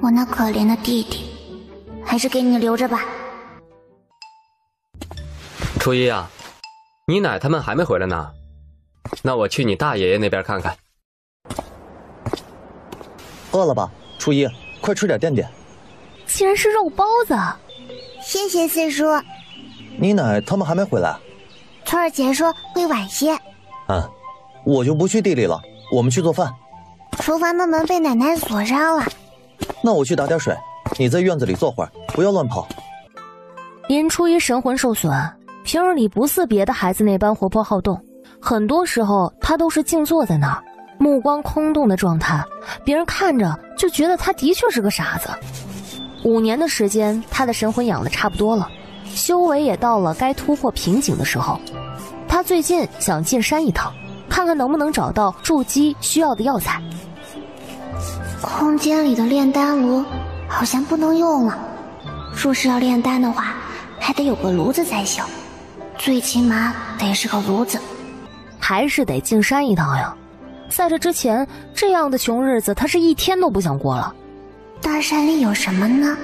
我那可怜的弟弟，还是给你留着吧。初一啊，你奶他们还没回来呢，那我去你大爷爷那边看看。饿了吧，初一，快吃点垫垫。竟然是肉包子！谢谢四叔。你奶他们还没回来？春儿姐说会晚些。我就不去地里了，我们去做饭。厨房的门被奶奶锁上了。那我去打点水，你在院子里坐会儿，不要乱跑。林初一神魂受损，平日里不似别的孩子那般活泼好动，很多时候他都是静坐在那儿，目光空洞的状态，别人看着就觉得他的确是个傻子。5年的时间，他的神魂养得差不多了，修为也到了该突破瓶颈的时候。他最近想进山一趟，看看能不能找到筑基需要的药材。空间里的炼丹炉好像不能用了，若是要炼丹的话，还得有个炉子才行，最起码得是个炉子。还是得进山一趟呀，在这之前，这样的穷日子他是一天都不想过了。大山里有什么呢？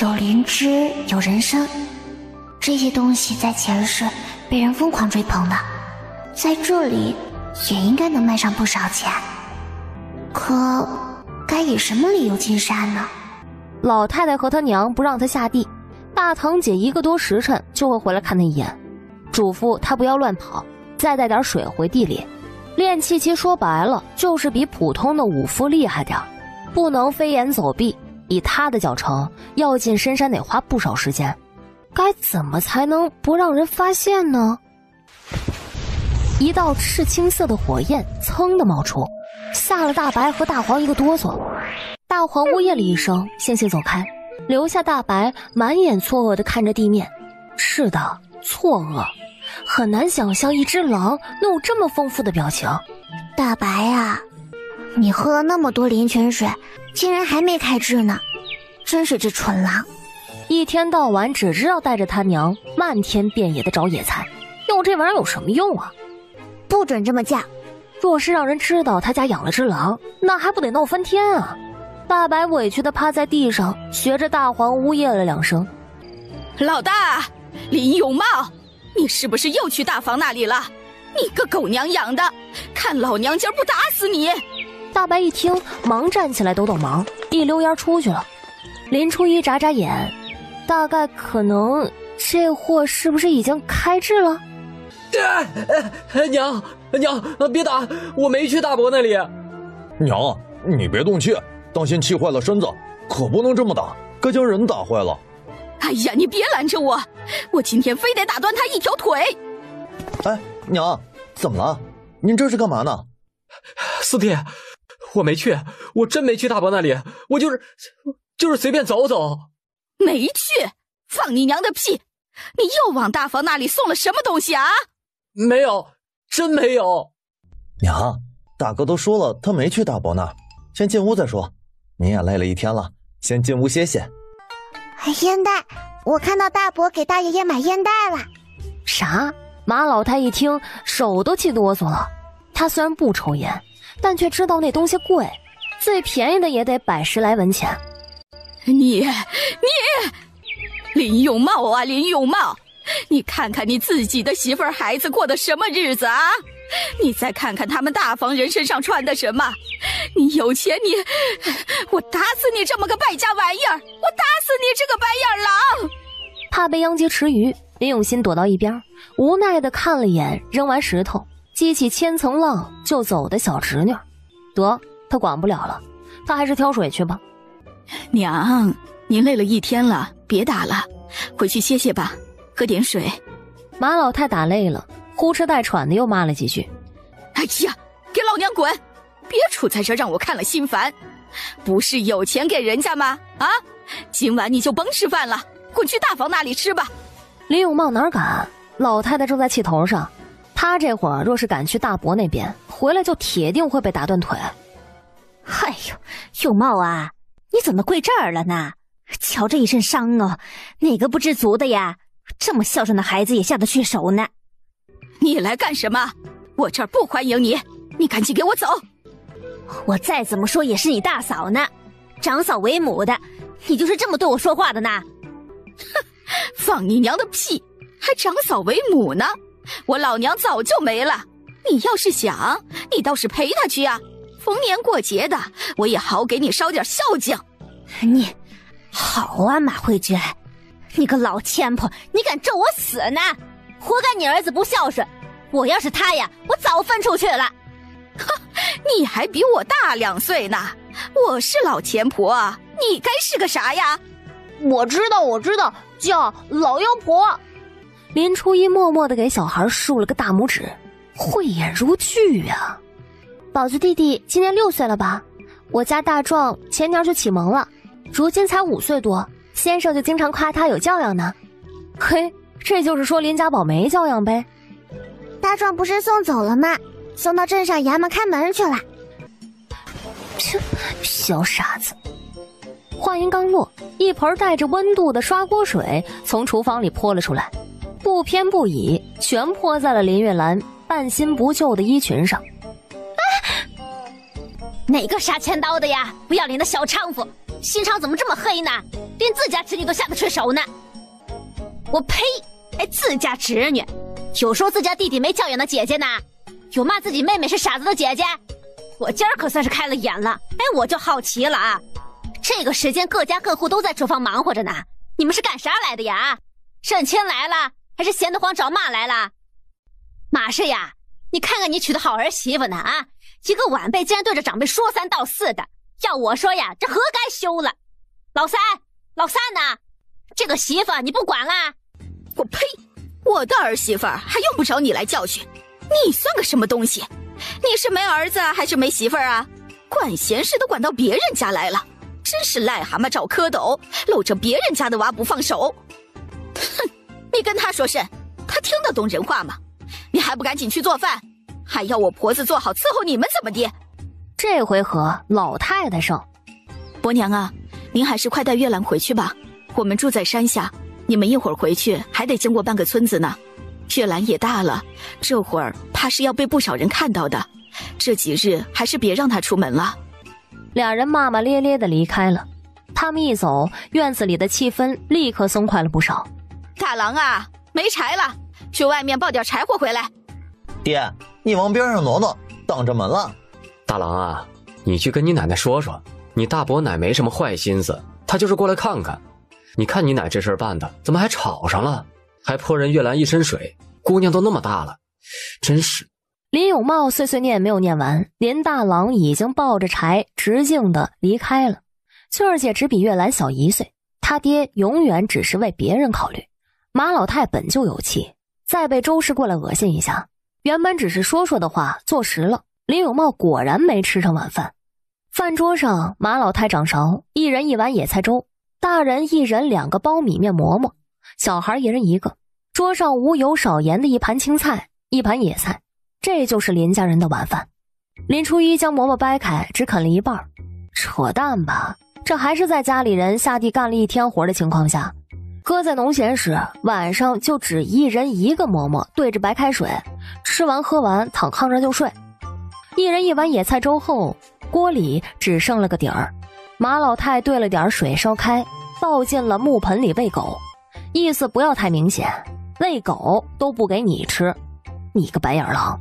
有灵芝，有人参，这些东西在前世被人疯狂追捧的，在这里也应该能卖上不少钱。可该以什么理由进山呢？老太太和她娘不让她下地，大堂姐1个多时辰就会回来看她一眼，嘱咐她不要乱跑，再带点水回地里。练气其说白了就是比普通的武夫厉害点，不能飞檐走壁，以她的脚程，要进深山得花不少时间。该怎么才能不让人发现呢？一道赤青色的火焰噌地冒出，吓了大白和大黄一个哆嗦。大黄呜咽了一声，悻悻走开，留下大白满眼错愕地看着地面。是的，错愕，很难想象一只狼能有这么丰富的表情。大白啊，你喝了那么多灵泉水，竟然还没开智呢，真是只蠢狼。一天到晚只知道带着他娘漫天遍野的找野菜，用这玩意儿有什么用啊？不准这么犟！若是让人知道他家养了只狼，那还不得闹翻天啊！大白委屈地趴在地上，学着大黄呜咽了2声。老大，林永茂，你是不是又去大房那里了？你个狗娘养的，看老娘今儿不打死你！大白一听，忙站起来抖抖忙，一溜烟出去了。林初一眨眨眼，大概可能这货是不是已经开智了？娘，别打，我没去大伯那里。娘，你别动气，当心气坏了身子，可不能这么打，该将人打坏了。哎呀，你别拦着我，我今天非得打断他一条腿。哎，娘，怎么了？您这是干嘛呢？四弟，我没去，我真没去大伯那里，我就是随便走走。没去？放你娘的屁！你又往大房那里送了什么东西啊？没有，真没有。娘，大哥都说了他没去大伯那儿，先进屋再说。您也累了一天了，先进屋歇歇。烟袋，我看到大伯给大爷爷买烟袋了。啥？马老太一听手都气哆嗦了。她虽然不抽烟，但却知道那东西贵，最便宜的也得110来文钱。你林永茂啊，林永茂，你看看你自己的媳妇儿孩子过的什么日子啊？你再看看他们大房人身上穿的什么？你有钱我打死你这么个败家玩意儿！我打死你这个白眼狼！怕被殃及池鱼，林永新躲到一边，无奈地看了眼扔完石头激起千层浪就走的小侄女。得，他管不了了，他还是挑水去吧。娘，您累了一天了，别打了，回去歇歇吧，喝点水。马老太打累了，呼哧带喘的又骂了几句。哎呀，给老娘滚！别杵在这让我看了心烦。不是有钱给人家吗？啊，今晚你就甭吃饭了，滚去大房那里吃吧。林永茂哪敢？老太太正在气头上，他这会儿若是敢去大伯那边，回来就铁定会被打断腿。哎呦，永茂啊，你怎么跪这儿了呢？瞧这一身伤哦，哪个不知足的呀？这么孝顺的孩子也下得去手呢。你来干什么？我这儿不欢迎你，你赶紧给我走。我再怎么说也是你大嫂呢，长嫂为母的，你就是这么对我说话的呢？哼，放你娘的屁！还长嫂为母呢？我老娘早就没了。你要是想，你倒是陪她去啊！逢年过节的，我也好给你捎点孝敬。你，好啊，马慧娟，你个老千婆，你敢咒我死呢？活该你儿子不孝顺。我要是他呀，我早分出去了。哼，你还比我大2岁呢。我是老钱婆，你该是个啥呀？我知道，叫老妖婆。林初一默默地给小孩竖了个大拇指，慧眼如炬啊。宝子弟弟今年6岁了吧？我家大壮前年就启蒙了，如今才5岁多，先生就经常夸他有教养呢。嘿，这就是说林家宝没教养呗？大壮不是送走了吗？送到镇上衙门看门去了。切，小傻子。话音刚落，一盆带着温度的刷锅水从厨房里泼了出来，不偏不倚，全泼在了林月兰半新不旧的衣裙上。哪个杀千刀的呀？不要脸的小娼妇，心肠怎么这么黑呢？连自家侄女都下得去手呢！我呸！哎，自家侄女，有说自家弟弟没教养的姐姐呢，有骂自己妹妹是傻子的姐姐。我今儿可算是开了眼了。哎，我就好奇了啊，这个时间各家各户都在厨房忙活着呢，你们是干啥来的呀？认亲来了，还是闲得慌找骂来了？马氏呀，你看看你娶的好儿媳妇呢啊！一个晚辈竟然对着长辈说3道4的，要我说呀，这何该休了。老三呢？这个媳妇你不管啦？我呸！我的儿媳妇还用不着你来教训，你算个什么东西？你是没儿子还是没媳妇啊？管闲事都管到别人家来了，真是癞蛤蟆找蝌蚪，搂着别人家的娃不放手。哼，你跟他说甚？他听得懂人话吗？你还不赶紧去做饭，还要我婆子做好伺候你们怎么的？这回合老太太胜。伯娘啊，您还是快带月兰回去吧，我们住在山下，你们一会儿回去还得经过半个村子呢。月兰也大了，这会儿怕是要被不少人看到的，这几日还是别让她出门了。俩人骂骂咧咧地离开了。他们一走，院子里的气氛立刻松快了不少。大郎啊，没柴了，去外面抱点柴火回来。爹，你往边上挪挪，挡着门了。大郎啊，你去跟你奶奶说说，你大伯奶没什么坏心思，她就是过来看看。你看你奶这事办的，怎么还吵上了？还泼人月兰一身水，姑娘都那么大了，真是。林有茂碎碎念没有念完，林大郎已经抱着柴直径的离开了。翠儿姐只比月兰小1岁，他爹永远只是为别人考虑。马老太本就有气，再被周氏过来恶心一下，原本只是说说的话坐实了。林有茂果然没吃上晚饭。饭桌上，马老太掌勺，一人1碗野菜粥，大人一人2个苞米面馍馍，小孩一人1个。桌上无油少盐的一盘青菜，一盘野菜，这就是林家人的晚饭。林初一将馍馍掰开，只啃了一半。扯淡吧，这还是在家里人下地干了一天活的情况下。搁在农闲时，晚上就只一人1个馍馍对着白开水，吃完喝完躺炕上就睡。一人1碗野菜粥后，锅里只剩了个底儿。马老太兑了点水烧开，倒进了木盆里喂狗，意思不要太明显，喂狗都不给你吃，你个白眼狼。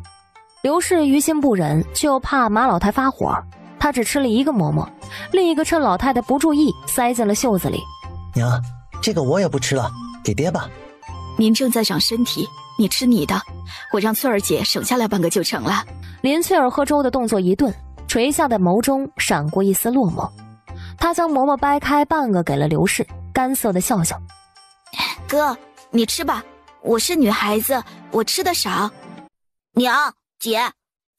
刘氏于心不忍，却又怕马老太发火，他只吃了1个馍馍，另一个趁老太太不注意塞进了袖子里。娘，这个我也不吃了，给爹吧。您正在长身体，你吃你的，我让翠儿姐省下来半个就成了。林翠儿喝粥的动作一顿，垂下的眸中闪过一丝落寞。她将馍馍掰开半个给了刘氏，干涩的笑笑。哥，你吃吧，我是女孩子，我吃的少。娘，姐，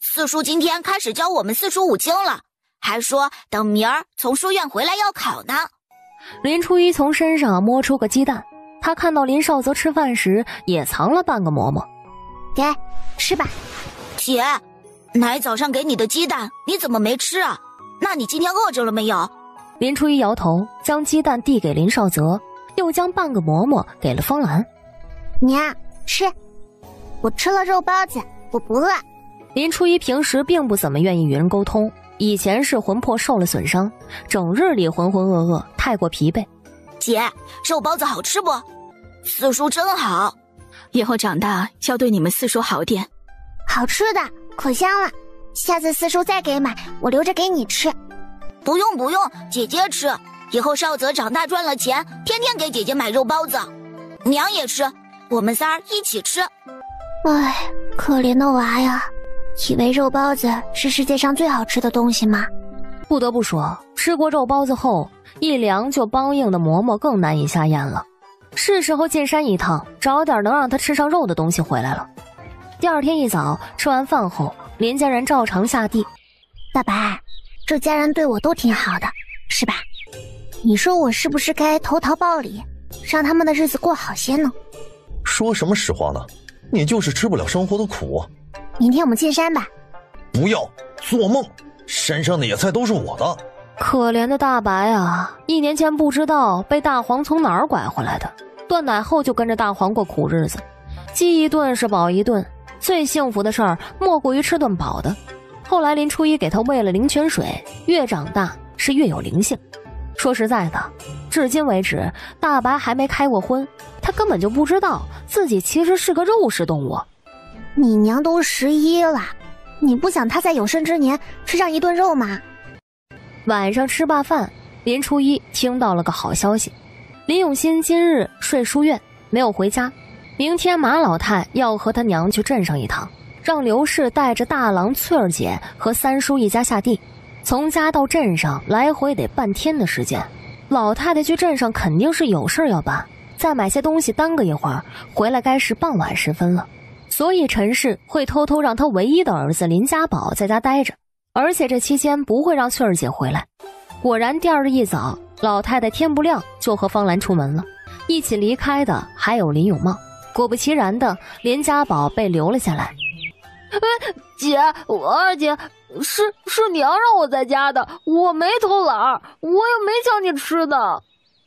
四叔今天开始教我们四书五经了，还说等明儿从书院回来要考呢。林初一从身上摸出个鸡蛋，他看到林少泽吃饭时也藏了半个馍馍。给，吃吧。姐，奶早上给你的鸡蛋你怎么没吃啊？那你今天饿着了没有？林初一摇头，将鸡蛋递给林少泽，又将半个馍馍给了方兰。娘，吃，我吃了肉包子，我不饿。林初一平时并不怎么愿意与人沟通，以前是魂魄受了损伤，整日里浑浑噩噩，太过疲惫。姐，肉包子好吃不？四叔真好，以后长大要对你们四叔好点。好吃的，可香了。下次四叔再给买，我留着给你吃。不用不用，姐姐吃。以后少泽长大赚了钱，天天给姐姐买肉包子。娘也吃，我们仨一起吃。唉，可怜的娃呀，以为肉包子是世界上最好吃的东西吗？不得不说，吃过肉包子后，一凉就梆硬的嬷嬷更难以下咽了。是时候进山一趟，找点能让他吃上肉的东西回来了。第二天一早，吃完饭后，林家人照常下地。大白，这家人对我都挺好的，是吧？你说我是不是该投桃报李，让他们的日子过好些呢？说什么实话呢？你就是吃不了生活的苦。明天我们进山吧。不要做梦，山上的野菜都是我的。可怜的大白啊，1年前不知道被大黄从哪儿拐回来的，断奶后就跟着大黄过苦日子，饥一顿是饱一顿，最幸福的事儿莫过于吃顿饱的。后来林初一给他喂了灵泉水，越长大是越有灵性。说实在的，至今为止大白还没开过荤，他根本就不知道自己其实是个肉食动物。你娘都11了，你不想她在有生之年吃上一顿肉吗？晚上吃罢饭，林初一听到了个好消息，林永新今日睡书院，没有回家。明天马老太要和他娘去镇上一趟，让刘氏带着大郎、翠儿姐和三叔一家下地。从家到镇上来回得半天的时间，老太太去镇上肯定是有事要办，再买些东西耽搁一会儿，回来该是傍晚时分了。所以陈氏会偷偷让他唯一的儿子林家宝在家待着，而且这期间不会让翠儿姐回来。果然第二日一早，老太太天不亮就和方兰出门了，一起离开的还有林永茂。果不其然的，林家宝被留了下来。姐，我二姐是娘让我在家的，我没偷懒，我又没叫你吃的。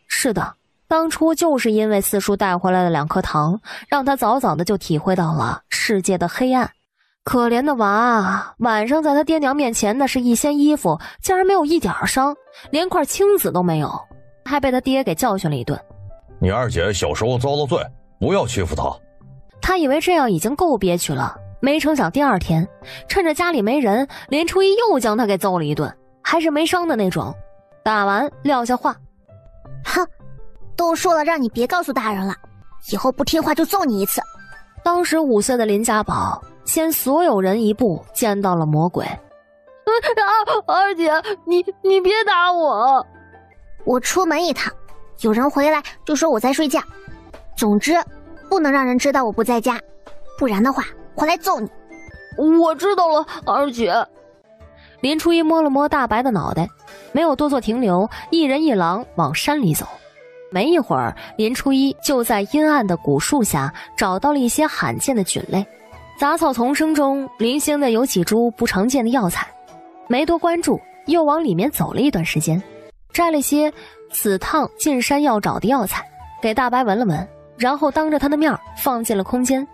是的，当初就是因为四叔带回来的2颗糖，让他早早的就体会到了世界的黑暗。可怜的娃啊，晚上在他爹娘面前那是一掀衣服，竟然没有一点伤，连块青紫都没有，还被他爹给教训了一顿。你二姐小时候遭了罪，不要欺负她。他以为这样已经够憋屈了，没成想第二天趁着家里没人，林初一又将他给揍了一顿，还是没伤的那种。打完撂下话，哼，都说了让你别告诉大人了，以后不听话就揍你一次。当时5岁的林家宝先所有人一步见到了魔鬼。二姐，你别打我。我出门一趟，有人回来就说我在睡觉，总之不能让人知道我不在家，不然的话回来揍你。我知道了，二姐。林初一摸了摸大白的脑袋，没有多做停留，一人一狼往山里走。没一会儿，林初一就在阴暗的古树下找到了一些罕见的菌类。杂草丛生中零星的有几株不常见的药材，没多关注，又往里面走了一段时间，摘了些此趟进山要找的药材，给大白闻了闻，然后当着他的面放进了空间，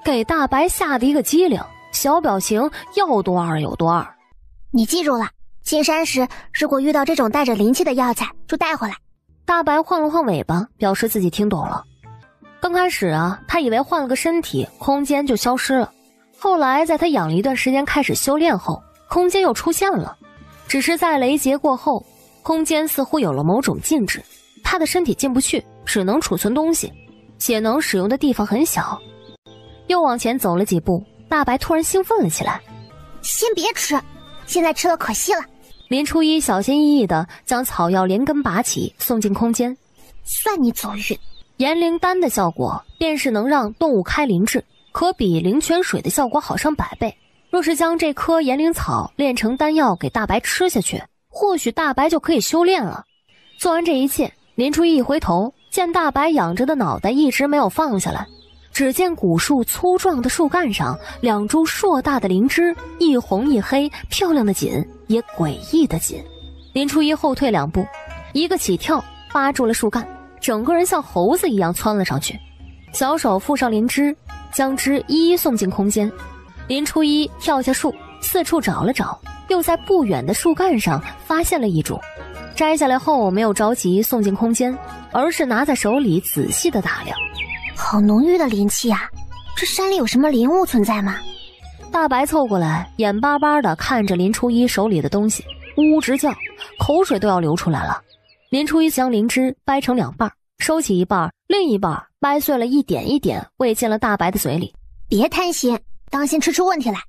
给大白吓得一个机灵，小表情要多二有多二。你记住了，进山时如果遇到这种带着灵气的药材就带回来。大白晃了晃尾巴，表示自己听懂了。刚开始啊，他以为换了个身体，空间就消失了。后来在他养了一段时间开始修炼后，空间又出现了。只是在雷劫过后，空间似乎有了某种禁制，他的身体进不去，只能储存东西，且能使用的地方很小。又往前走了几步，大白突然兴奋了起来。先别吃，现在吃了可惜了。林初一小心翼翼地将草药连根拔起，送进空间。算你走运。炎灵丹的效果便是能让动物开灵智，可比灵泉水的效果好上100倍。若是将这颗炎灵草炼成丹药给大白吃下去，或许大白就可以修炼了。做完这一切，林初一回头见大白仰着的脑袋一直没有放下来，只见古树粗壮的树干上2株硕大的灵芝，一红一黑，漂亮的紧，也诡异的紧。林初一后退2步，一个起跳扒住了树干，整个人像猴子一样窜了上去，小手附上灵芝，将之一一送进空间。林初一跳下树，四处找了找，又在不远的树干上发现了一株，摘下来后没有着急送进空间，而是拿在手里仔细的打量。好浓郁的灵气啊！这山里有什么灵物存在吗？大白凑过来，眼巴巴地看着林初一手里的东西，呜呜直叫，口水都要流出来了。林初一将灵芝掰成2半，收起一半，另一半掰碎了一点一点喂进了大白的嘴里。别贪心，当心吃出问题来。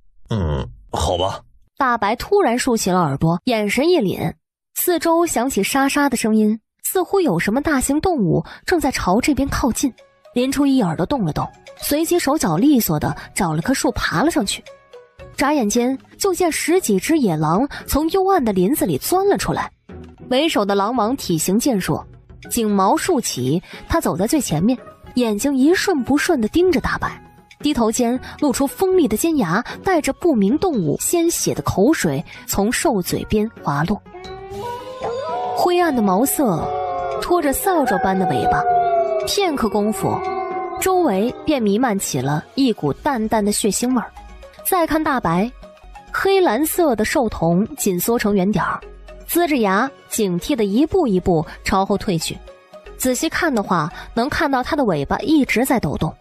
好吧。大白突然竖起了耳朵，眼神一凛，四周响起沙沙的声音，似乎有什么大型动物正在朝这边靠近。林初一耳朵动了动，随即手脚利索地找了棵树爬了上去。眨眼间就见10几只野狼从幽暗的林子里钻了出来。为首的狼王体型健硕，颈毛竖起，他走在最前面，眼睛一瞬不瞬地盯着大白，低头间露出锋利的尖牙，带着不明动物鲜血的口水从兽嘴边滑落。灰暗的毛色拖着扫帚般的尾巴，片刻功夫，周围便弥漫起了一股淡淡的血腥味儿。再看大白，黑蓝色的兽瞳紧缩成圆点儿，呲着牙，警惕地一步一步朝后退去。仔细看的话，能看到它的尾巴一直在抖动。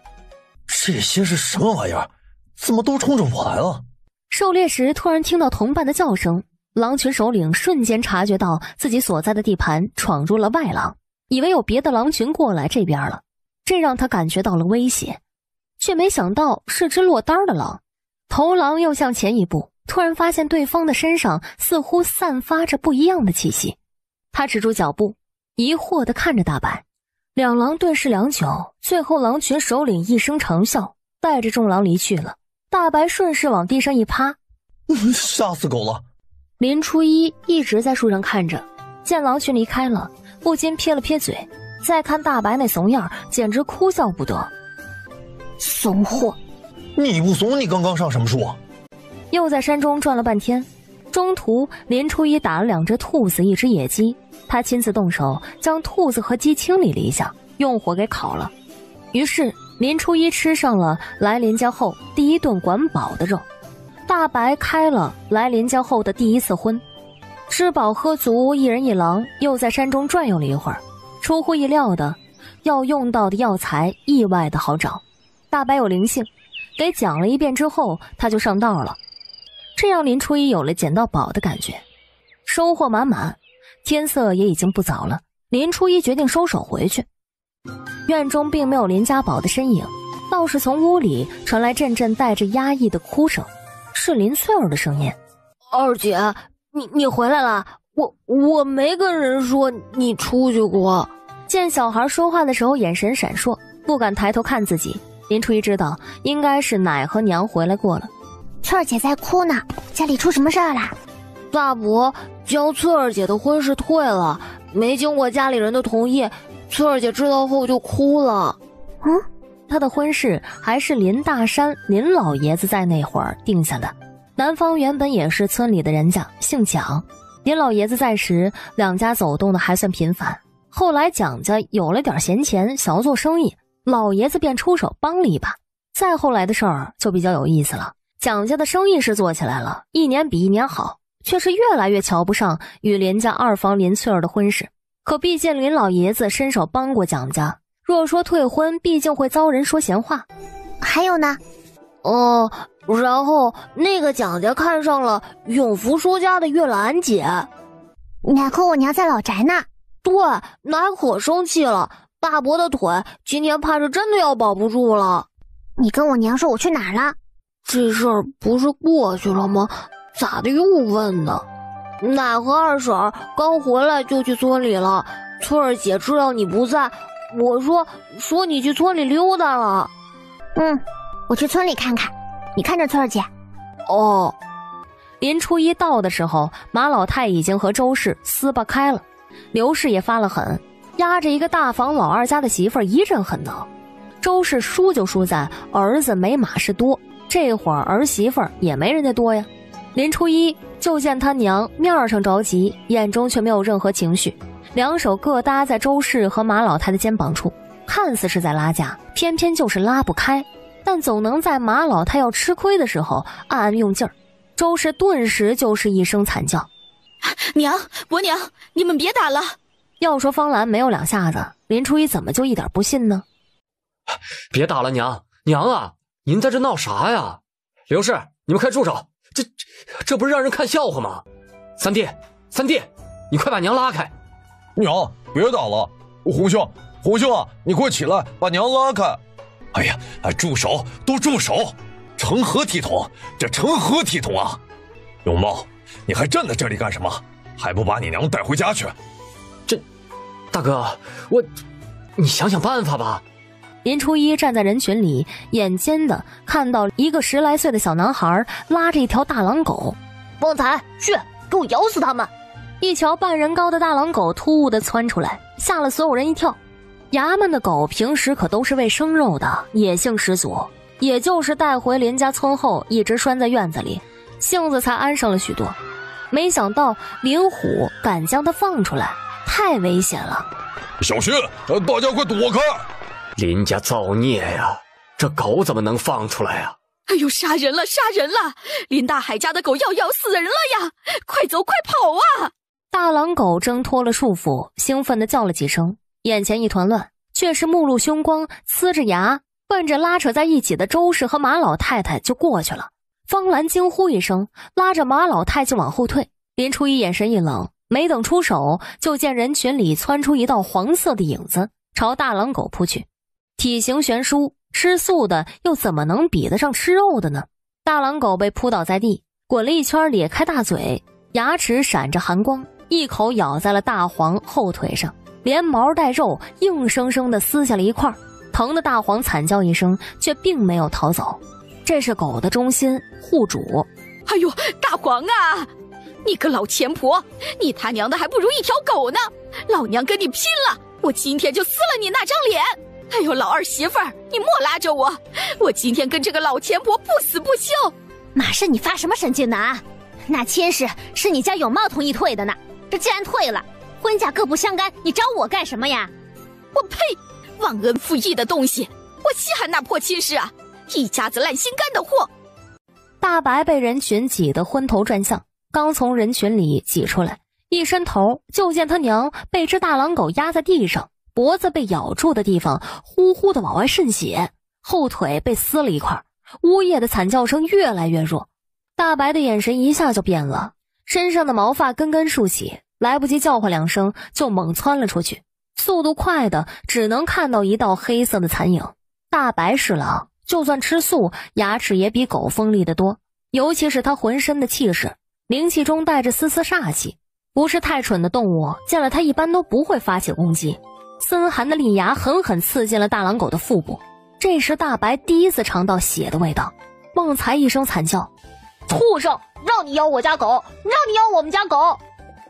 这些是什么玩意儿？怎么都冲着我来了？狩猎时突然听到同伴的叫声，狼群首领瞬间察觉到自己所在的地盘闯入了外狼，以为有别的狼群过来这边了，这让他感觉到了威胁，却没想到是只落单的狼。头狼又向前一步，突然发现对方的身上似乎散发着不一样的气息，他止住脚步，疑惑地看着大白。两狼对视良久，最后狼群首领一声长啸，带着众狼离去了。大白顺势往地上一趴，杀死狗了。林初一一直在树上看着，见狼群离开了，不禁撇了撇嘴，再看大白那怂样，简直哭笑不得。怂货！你不怂，你刚刚上什么树啊？又在山中转了半天，中途林初一打了2只兔子，1只野鸡，他亲自动手将兔子和鸡清理了一下，用火给烤了。于是林初一吃上了来林家后第一顿管饱的肉。大白开了来林家后的第一次荤，吃饱喝足，一人一狼又在山中转悠了一会儿。出乎意料的，要用到的药材意外的好找。大白有灵性，给讲了一遍之后，他就上道了，这让林初一有了捡到宝的感觉。收获满满，天色也已经不早了，林初一决定收手回去。院中并没有林家宝的身影，倒是从屋里传来阵阵带着压抑的哭声，是林翠儿的声音。二姐，你回来了，我没跟人说你出去过。见小孩说话的时候眼神闪烁，不敢抬头看自己，林初一知道应该是奶和娘回来过了。翠儿姐在哭呢，家里出什么事儿啦？大伯将翠儿姐的婚事退了，没经过家里人的同意，翠儿姐知道后就哭了。她的婚事还是林大山林老爷子在那会儿定下的。男方原本也是村里的人家，姓蒋。林老爷子在时，两家走动的还算频繁。后来蒋家有了点闲钱，想要做生意，老爷子便出手帮了一把。再后来的事儿就比较有意思了，蒋家的生意是做起来了，一年比一年好，却是越来越瞧不上与林家二房林翠儿的婚事。可毕竟林老爷子伸手帮过蒋家，若说退婚，毕竟会遭人说闲话。还有呢？然后那个蒋家看上了永福叔家的月兰姐。奶和我娘在老宅呢。对，奶可生气了，大伯的腿今天怕是真的要保不住了。你跟我娘说我去哪儿了？这事儿不是过去了吗？咋的又问呢？奶和二婶刚回来就去村里了，翠儿姐知道你不在，我说你去村里溜达了。我去村里看看，你看着翠儿姐。哦。林初一到的时候，马老太已经和周氏撕巴开了，刘氏也发了狠，压着一个大房老二家的媳妇儿一阵狠挠。周氏输就输在儿子没马氏多，这会儿儿媳妇儿也没人家多呀。林初一就见他娘面上着急，眼中却没有任何情绪，两手各搭在周氏和马老太的肩膀处，看似是在拉架，偏偏就是拉不开，但总能在马老太要吃亏的时候暗暗用劲儿。周氏顿时就是一声惨叫：“娘，伯娘，你们别打了！”要说方兰没有两下子，林初一怎么就一点不信呢？别打了，娘啊，您在这闹啥呀？刘氏，你们快住手！这不是让人看笑话吗？三弟，你快把娘拉开！娘，别打了！红兄啊，你快起来，把娘拉开！哎呀，住手！都住手！成何体统？这成何体统啊！永茂，你还站在这里干什么？还不把你娘带回家去？大哥，你想想办法吧。林初一站在人群里，眼尖的看到一个10来岁的小男孩拉着一条大狼狗。旺财，去给我咬死他们！一条半人高的大狼狗突兀的窜出来，吓了所有人一跳。衙门的狗平时可都是喂生肉的，野性十足，也就是带回林家村后一直拴在院子里，性子才安生了许多。没想到林虎敢将它放出来，太危险了！小心，大家快躲开！林家造孽呀，这狗怎么能放出来呀？哎呦，杀人了！林大海家的狗要咬死人了呀！快走快跑啊！大狼狗挣脱了束缚，兴奋地叫了几声，眼前一团乱，却是目露凶光，呲着牙，奔着拉扯在一起的周氏和马老太太就过去了。方兰惊呼一声，拉着马老太就往后退。林初一眼神一冷，没等出手，就见人群里窜出一道黄色的影子，朝大狼狗扑去。体型悬殊，吃素的又怎么能比得上吃肉的呢？大狼狗被扑倒在地，滚了一圈，咧开大嘴，牙齿闪着寒光，一口咬在了大黄后腿上，连毛带肉硬生生地撕下了一块，疼得大黄惨叫一声，却并没有逃走。这是狗的忠心护主。哎呦，大黄啊，你个老钱婆，你他娘的还不如一条狗呢！老娘跟你拼了，我今天就撕了你那张脸！哎呦，老二媳妇儿，你莫拉着我，我今天跟这个老钱婆不死不休！马氏，你发什么神经呢啊？那亲事是你家永茂同意退的呢，这既然退了，婚嫁各不相干，你找我干什么呀？我呸！忘恩负义的东西，我稀罕那破亲事啊！一家子烂心肝的货！大白被人群挤得昏头转向，刚从人群里挤出来，一伸头就见他娘被只大狼狗压在地上，脖子被咬住的地方呼呼的往外渗血，后腿被撕了一块，呜咽的惨叫声越来越弱。大白的眼神一下就变了，身上的毛发根根竖起，来不及叫唤两声就猛窜了出去，速度快的只能看到一道黑色的残影。大白是狼，就算吃素，牙齿也比狗锋利得多，尤其是他浑身的气势，灵气中带着丝丝煞气，不是太蠢的动物见了他一般都不会发起攻击。森寒的利牙狠狠刺进了大狼狗的腹部，这时大白第一次尝到血的味道，旺财一声惨叫：畜生，让你咬我家狗，让你咬我们家狗！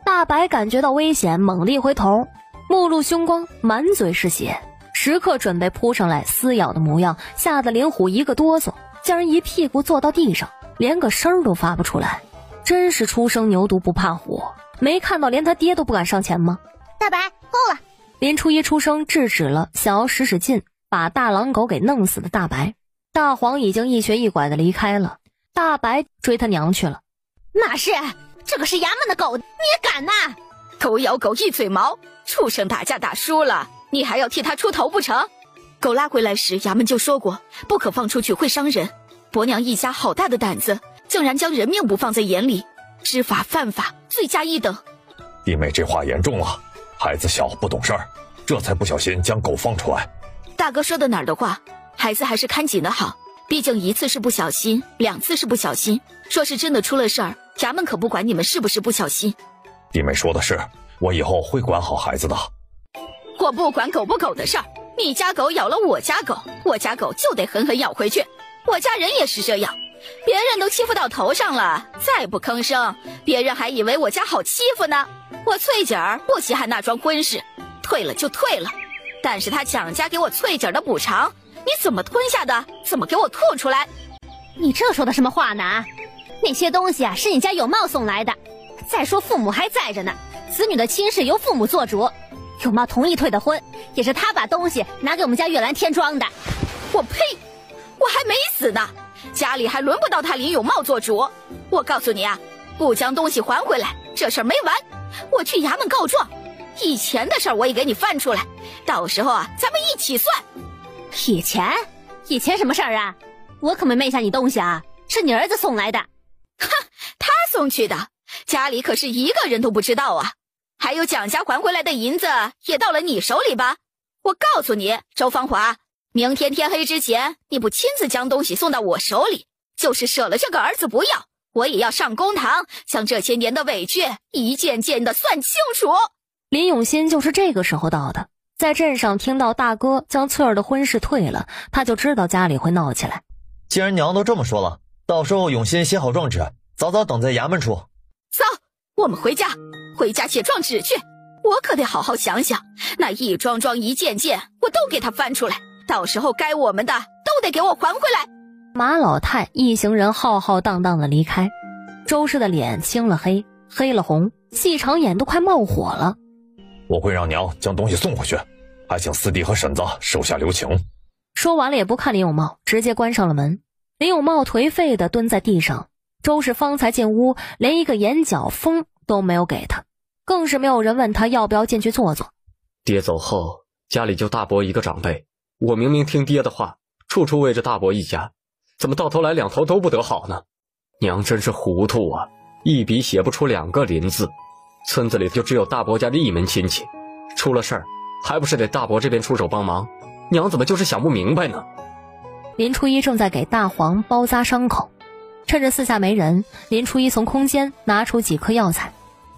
大白感觉到危险，猛地一回头，目露凶光，满嘴是血，时刻准备扑上来撕咬的模样，吓得林虎一个哆嗦，竟然一屁股坐到地上，连个声都发不出来。真是初生牛犊不怕虎，没看到连他爹都不敢上前吗？大白，够了！林初一出声制止了想要使劲把大狼狗给弄死的大白。大黄已经一瘸一拐的离开了，大白追他娘去了。马氏，这个是衙门的狗，你也敢呐？狗咬狗一嘴毛，畜生打架打输了，你还要替他出头不成？狗拉回来时，衙门就说过，不可放出去，会伤人。伯娘一家好大的胆子，竟然将人命不放在眼里，知法犯法，罪加一等。弟妹这话严重了，孩子小不懂事儿，这才不小心将狗放出来。大哥说的哪儿的话，孩子还是看紧的好，毕竟一次是不小心，2次是不小心，若是真的出了事儿，衙门可不管你们是不是不小心。弟妹说的是，我以后会管好孩子的。我不管狗不狗的事儿，你家狗咬了我家狗，我家狗就得狠狠咬回去。我家人也是这样，别人都欺负到头上了，再不吭声，别人还以为我家好欺负呢。我翠姐儿不稀罕那桩婚事，退了就退了，但是他蒋家给我翠姐儿的补偿，你怎么吞下的？怎么给我吐出来？你这说的什么话呢？那些东西啊，是你家永茂送来的。再说父母还在着呢，子女的亲事由父母做主。永茂同意退的婚，也是他把东西拿给我们家月兰添庄的。我呸！我还没死呢，家里还轮不到他林永茂做主。我告诉你啊，不将东西还回来，这事儿没完，我去衙门告状。以前的事儿我也给你翻出来，到时候啊，咱们一起算。以前什么事儿啊？我可没昧下你东西啊，是你儿子送来的。哼，他送去的，家里可是一个人都不知道啊。还有蒋家还回来的银子也到了你手里吧？我告诉你，周芳华，明天天黑之前，你不亲自将东西送到我手里，就是舍了这个儿子不要，我也要上公堂，将这些年的委屈一件件的算清楚。林永新就是这个时候到的，在镇上听到大哥将翠儿的婚事退了，他就知道家里会闹起来。既然娘都这么说了，到时候永新写好状纸，早早等在衙门处。走，我们回家写状纸去。我可得好好想想，那一桩桩一件件我都给他翻出来，到时候该我们的都得给我还回来。马老太一行人浩浩荡荡的离开，周氏的脸青了黑，黑了红，细长眼都快冒火了。我会让娘将东西送回去，还请四弟和婶子手下留情。说完了也不看林永茂，直接关上了门。林永茂颓废地蹲在地上，周氏方才进屋，连一个眼角风都没有给他，更是没有人问他要不要进去坐坐。爹走后，家里就大伯一个长辈，我明明听爹的话，处处为着大伯一家，怎么到头来两头都不得好呢？娘真是糊涂啊，一笔写不出2个林字。村子里就只有大伯家这一门亲戚，出了事儿还不是得大伯这边出手帮忙？娘怎么就是想不明白呢？林初一正在给大黄包扎伤口，趁着四下没人，林初一从空间拿出几颗药材，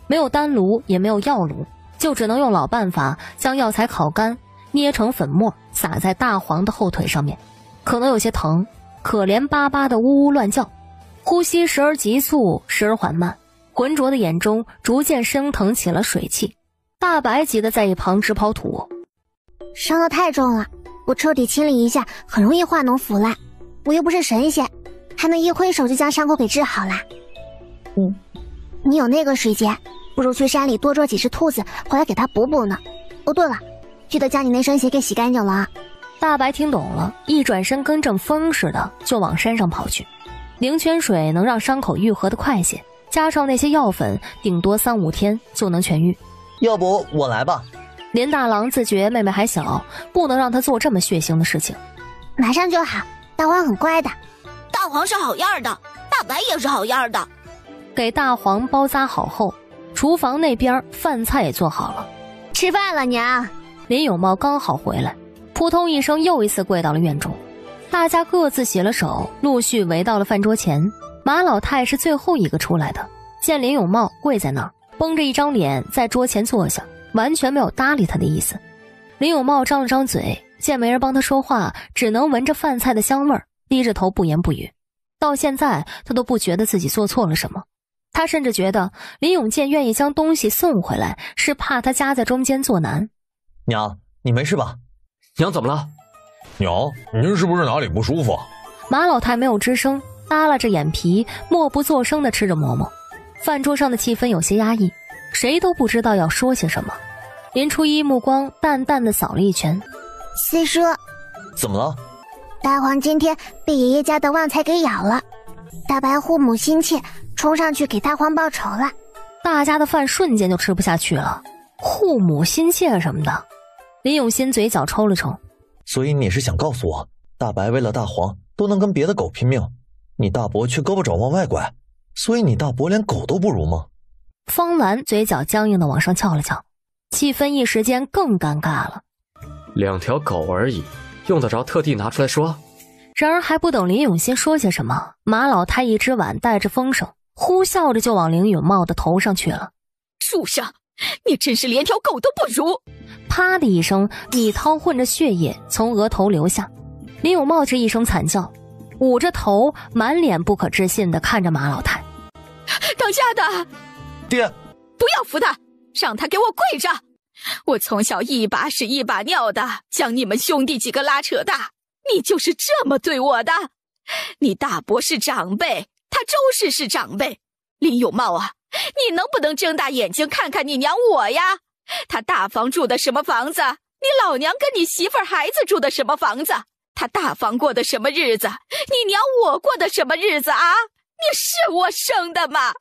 没有丹炉也没有药炉，就只能用老办法将药材烤干，捏成粉末撒在大黄的后腿上面。可能有些疼，可怜巴巴的呜呜乱叫，呼吸时而急促时而缓慢，浑浊的眼中逐渐升腾起了水汽。大白急得在一旁直跑土。伤得太重了，我彻底清理一下，很容易化脓腐烂。我又不是神仙，还能一挥手就将伤口给治好了。你有那个时间，不如去山里多捉几只兔子回来给它补补呢。哦，对了，记得将你那身血给洗干净了啊。大白听懂了，一转身跟阵风似的就往山上跑去。灵泉水能让伤口愈合得快些，加上那些药粉，顶多3、5天就能痊愈。要不我来吧。林大郎自觉妹妹还小，不能让她做这么血腥的事情。马上就好，大黄很乖的。大黄是好样的，大白也是好样的。给大黄包扎好后，厨房那边饭菜也做好了。吃饭了，娘。林永茂刚好回来，扑通一声又一次跪到了院中。大家各自洗了手，陆续围到了饭桌前。马老太是最后一个出来的，见林永茂跪在那儿，绷着一张脸在桌前坐下，完全没有搭理他的意思。林永茂张了张嘴，见没人帮他说话，只能闻着饭菜的香味儿，低着头不言不语。到现在他都不觉得自己做错了什么，他甚至觉得林永健愿意将东西送回来，是怕他夹在中间作难。娘，你没事吧？娘怎么了？娘，您是不是哪里不舒服？马老太没有吱声，耷拉着眼皮，默不作声地吃着馍馍。饭桌上的气氛有些压抑，谁都不知道要说些什么。林初一目光淡淡地扫了一圈。四叔，怎么了？大黄今天被爷爷家的旺财给咬了，大白护母心切，冲上去给大黄报仇了。大家的饭瞬间就吃不下去了，护母心切什么的。林永新嘴角抽了抽。所以你是想告诉我，大白为了大黄都能跟别的狗拼命，你大伯却胳膊肘往外拐，所以你大伯连狗都不如吗？方兰嘴角僵硬的往上翘了翘，气氛一时间更尴尬了。2条狗而已，用得着特地拿出来说？然而还不等林永新说些什么，马老太一只碗带着风声，呼啸着就往林永茂的头上去了。畜生，你真是连条狗都不如！啪的一声，米汤混着血液从额头流下。林永茂这一声惨叫，捂着头，满脸不可置信地看着马老太。当家的，爹，不要扶他，让他给我跪着！我从小一把屎一把尿的将你们兄弟几个拉扯大，你就是这么对我的？你大伯是长辈，他周氏是长辈，林永茂啊，你能不能睁大眼睛看看你娘我呀？他大房住的什么房子？你老娘跟你媳妇儿孩子住的什么房子？他他大房过的什么日子？你娘我过的什么日子啊？你是我生的吗？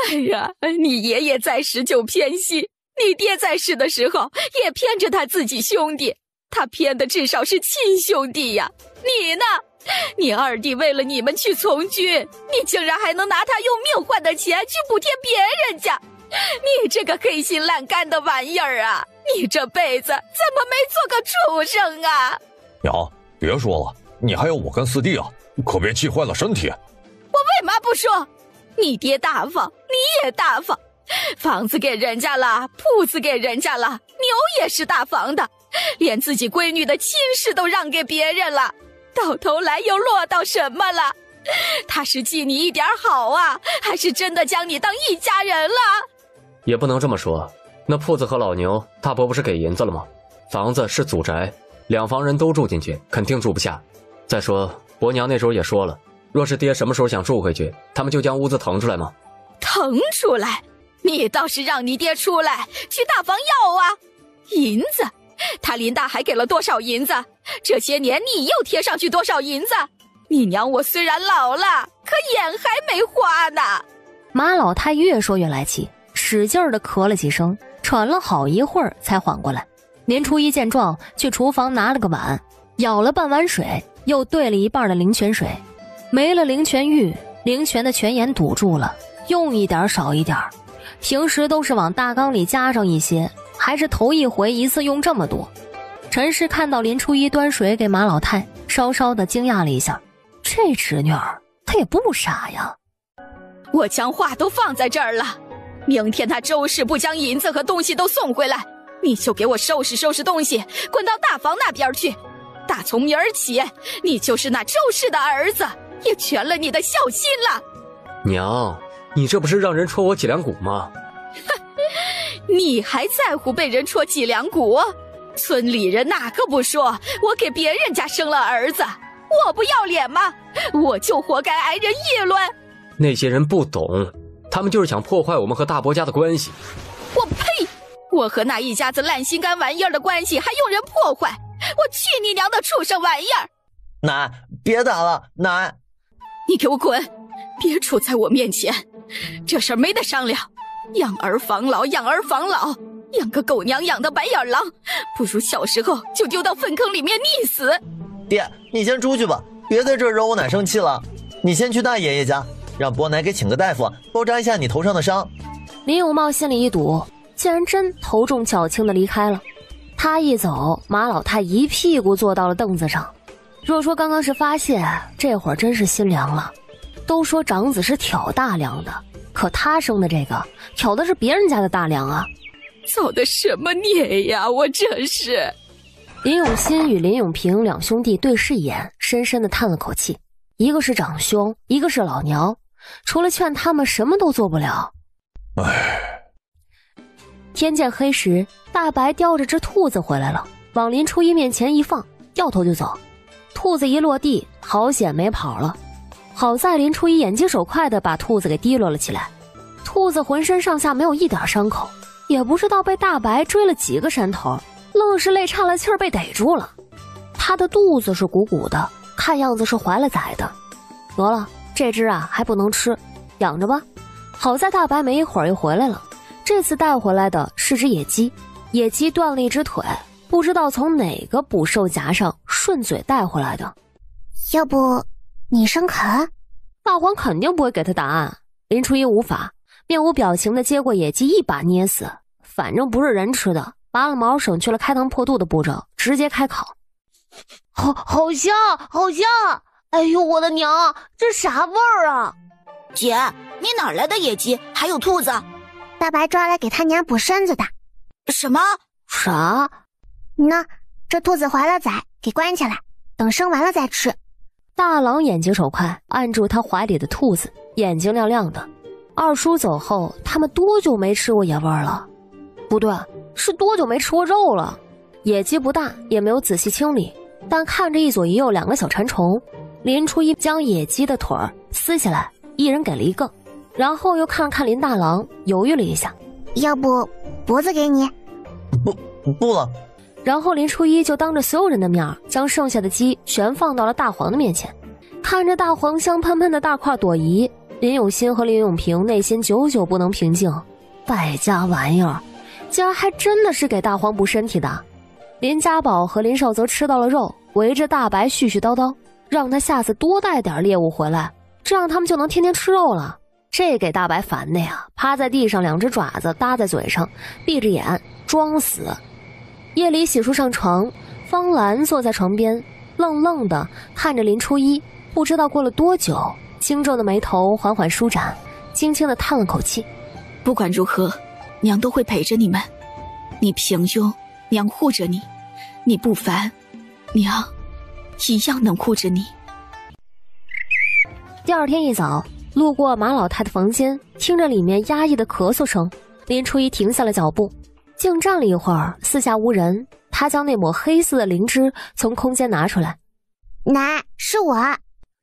哎呀，你爷爷在时就偏心，你爹在世的时候也偏着他自己兄弟，他偏的至少是亲兄弟呀。你呢？你二弟为了你们去从军，你竟然还能拿他用命换的钱去补贴别人家，你这个黑心烂干的玩意儿啊！你这辈子怎么没做个畜生啊？娘，别说了，你还有我跟四弟啊，可别气坏了身体。我为嘛不说？你爹大方，你也大方，房子给人家了，铺子给人家了，牛也是大方的，连自己闺女的亲事都让给别人了，到头来又落到什么了？他是记你一点好啊，还是真的将你当一家人了？也不能这么说，那铺子和老牛，大伯不是给银子了吗？房子是祖宅，两房人都住进去，肯定住不下。再说伯娘那时候也说了，若是爹什么时候想住回去，他们就将屋子腾出来吗？腾出来？你倒是让你爹出来去大房要啊！银子，他林大还给了多少银子？这些年你又贴上去多少银子？你娘我虽然老了，可眼还没花呢。马老太越说越来气，使劲地咳了几声，喘了好一会儿才缓过来。林初一见状，去厨房拿了个碗，舀了半碗水，又兑了一半的灵泉水。没了灵泉玉，灵泉的泉眼堵住了，用一点少一点。平时都是往大缸里加上一些，还是头一回一次用这么多。陈氏看到林初一端水给马老太，稍稍的惊讶了一下，这侄女儿她也不傻呀。我将话都放在这儿了，明天他周氏不将银子和东西都送回来，你就给我收拾收拾东西，滚到大房那边去。打从明儿起，你就是那周氏的儿子，也全了你的孝心了。娘，你这不是让人戳我脊梁骨吗？你还在乎被人戳脊梁骨？村里人哪个不说我给别人家生了儿子？我不要脸吗？我就活该挨人议论。那些人不懂，他们就是想破坏我们和大伯家的关系。我呸！我和那一家子烂心肝玩意儿的关系还用人破坏？我去你娘的畜生玩意儿！奶，别打了，奶！你给我滚！别杵在我面前，这事儿没得商量。养儿防老，养儿防老，养个狗娘养的白眼狼，不如小时候就丢到粪坑里面溺死。爹，你先出去吧，别在这儿惹我奶生气了。你先去大爷爷家，让伯奶给请个大夫包扎一下你头上的伤。林有茂心里一堵，竟然真头重脚轻的离开了。他一走，马老太一屁股坐到了凳子上。若说刚刚是发泄，这会儿真是心凉了。都说长子是挑大梁的，可他生的这个挑的是别人家的大梁啊！造的什么孽呀！我真是。林永新与林永平两兄弟对视一眼，深深地叹了口气。一个是长兄，一个是老娘，除了劝他们，什么都做不了。唉。天渐黑时，大白叼着只兔子回来了，往林初一面前一放，掉头就走。兔子一落地，好险没跑了。好在林初一眼疾手快地把兔子给提溜了起来。兔子浑身上下没有一点伤口，也不知道被大白追了几个山头，愣是累岔了气儿被逮住了。它的肚子是鼓鼓的，看样子是怀了崽的。得了，这只啊还不能吃，养着吧。好在大白没一会儿又回来了，这次带回来的是只野鸡，野鸡断了一只腿，不知道从哪个捕兽夹上顺嘴带回来的。要不你生啃？大黄肯定不会给他答案。林初一无法，面无表情地接过野鸡，一把捏死，反正不是人吃的，拔了毛省去了开膛破肚的步骤，直接开烤。好香，好香！哎呦，我的娘，这啥味儿啊？姐，你哪来的野鸡？还有兔子？大白抓来给他娘补身子的。什么？啥？那这兔子怀了崽，给关起来，等生完了再吃。大郎眼疾手快，按住他怀里的兔子，眼睛亮亮的。二叔走后，他们多久没吃过野味了？不对，是多久没吃过肉了？野鸡不大，也没有仔细清理，但看着一左一右两个小馋虫，林初一将野鸡的腿儿撕下来，一人给了一个，然后又看了看林大郎，犹豫了一下。要不脖子给你？不了。然后林初一就当着所有人的面将剩下的鸡全放到了大黄的面前。看着大黄香喷喷的大块朵颐，林永新和林永平内心久久不能平静。败家玩意儿，竟然还真的是给大黄补身体的。林家宝和林少泽吃到了肉，围着大白絮絮叨叨，让他下次多带点猎物回来，这样他们就能天天吃肉了。这给大白烦的呀，趴在地上，两只爪子搭在嘴上，闭着眼装死。夜里洗漱上床，方兰坐在床边，愣愣地看着林初一。不知道过了多久，轻皱的眉头缓缓舒展，轻轻地叹了口气。不管如何，娘都会陪着你们。你平庸，娘护着你；你不凡，娘一样能护着你。第二天一早，路过马老太的房间，听着里面压抑的咳嗽声，林初一停下了脚步，静站了一会儿，四下无人。他将那抹黑色的灵芝从空间拿出来。奶，是我。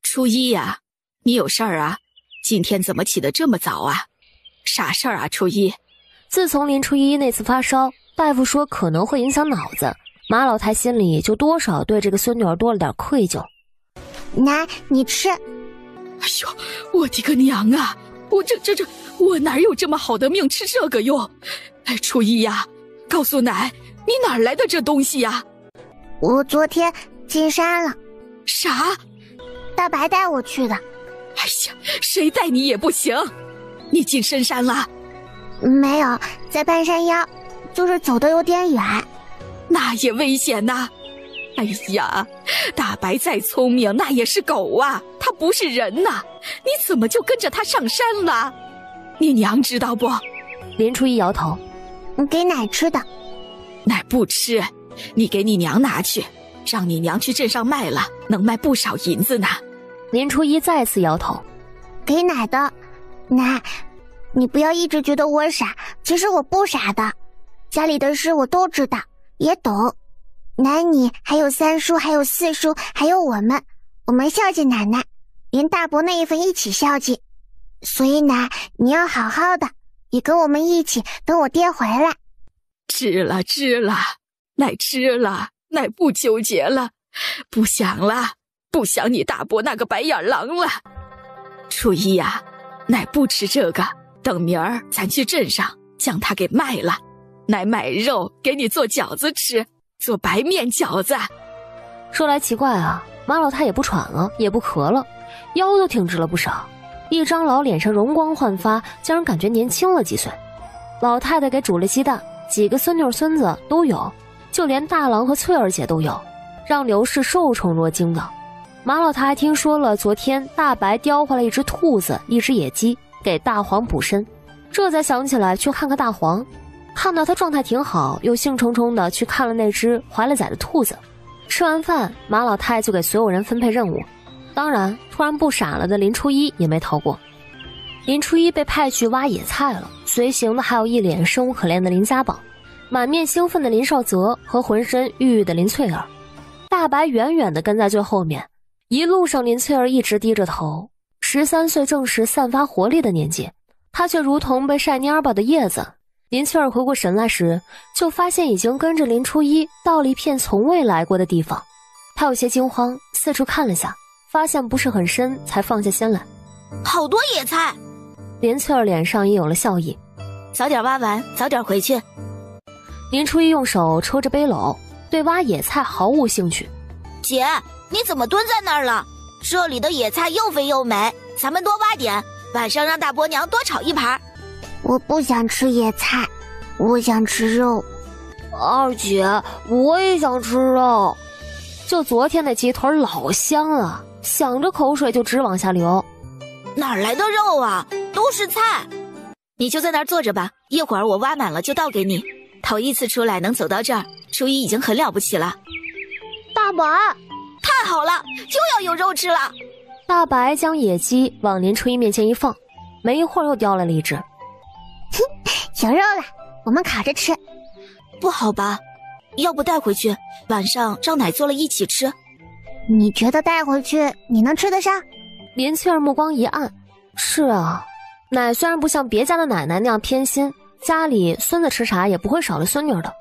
初一呀，你有事儿啊？今天怎么起得这么早啊？啥事儿啊，初一？自从林初一那次发烧，大夫说可能会影响脑子，马老太心里就多少对这个孙女儿多了点愧疚。奶，你吃。哎呦，我的个娘啊！我我哪有这么好的命吃这个哟？哎，初一呀，告诉奶，你哪来的这东西呀？我昨天进山了。啥？大白带我去的。哎呀，谁带你也不行。你进深山了？没有，在半山腰，就是走得有点远。那也危险呐。哎呀，大白再聪明，那也是狗啊，它不是人呐。你怎么就跟着它上山了？你娘知道不？林初一摇头。给奶吃的。奶不吃，你给你娘拿去，让你娘去镇上卖了，能卖不少银子呢。林初一再次摇头。给奶的。奶，你不要一直觉得我傻，其实我不傻的。家里的事我都知道，也懂。奶你，还有三叔，还有四叔，还有我们孝敬奶奶，连大伯那一份一起孝敬。所以奶，你要好好的，也跟我们一起等我爹回来。知了，奶知了，奶不纠结了，不想了，不想你大伯那个白眼狼了。初一呀，奶不吃这个，等明儿咱去镇上将它给卖了，奶买肉给你做饺子吃，做白面饺子。说来奇怪啊，马老太也不喘了，也不咳了，腰都挺直了不少，一张老脸上容光焕发，竟然感觉年轻了几岁。老太太给煮了鸡蛋，几个孙女孙子都有，就连大郎和翠儿姐都有，让刘氏受宠若惊的。马老太还听说了昨天大白叼回来一只兔子，一只野鸡，给大黄补身，这才想起来去看看大黄。看到他状态挺好，又兴冲冲的去看了那只怀了崽的兔子。吃完饭，马老太就给所有人分配任务，当然突然不傻了的林初一也没逃过。林初一被派去挖野菜了，随行的还有一脸生无可恋的林家宝，满面兴奋的林少泽和浑身郁郁的林翠儿。大白远远地跟在最后面，一路上林翠儿一直低着头。13岁正是散发活力的年纪，她却如同被晒蔫巴的叶子。林翠儿回过神来时，就发现已经跟着林初一到了一片从未来过的地方。她有些惊慌，四处看了下，发现不是很深，才放下心来。好多野菜。林翠儿脸上也有了笑意。早点挖完，早点回去。林初一用手抽着背篓，对挖野菜毫无兴趣。姐，你怎么蹲在那儿了？这里的野菜又肥又美，咱们多挖点，晚上让大伯娘多炒一盘。我不想吃野菜，我想吃肉。二姐，我也想吃肉。就昨天的鸡腿老香了，想着口水就直往下流。哪来的肉啊？都是菜。你就在那儿坐着吧，一会儿我挖满了就倒给你。头一次出来能走到这儿，初一已经很了不起了。大白，太好了，就要有肉吃了。大白将野鸡往林初一面前一放，没一会儿又叼来了一只。有肉了，我们烤着吃。不好吧？要不带回去，晚上让奶做了一起吃。你觉得带回去你能吃得上？林翠儿目光一暗，是啊，奶虽然不像别家的奶奶那样偏心，家里孙子吃啥也不会少了孙女的，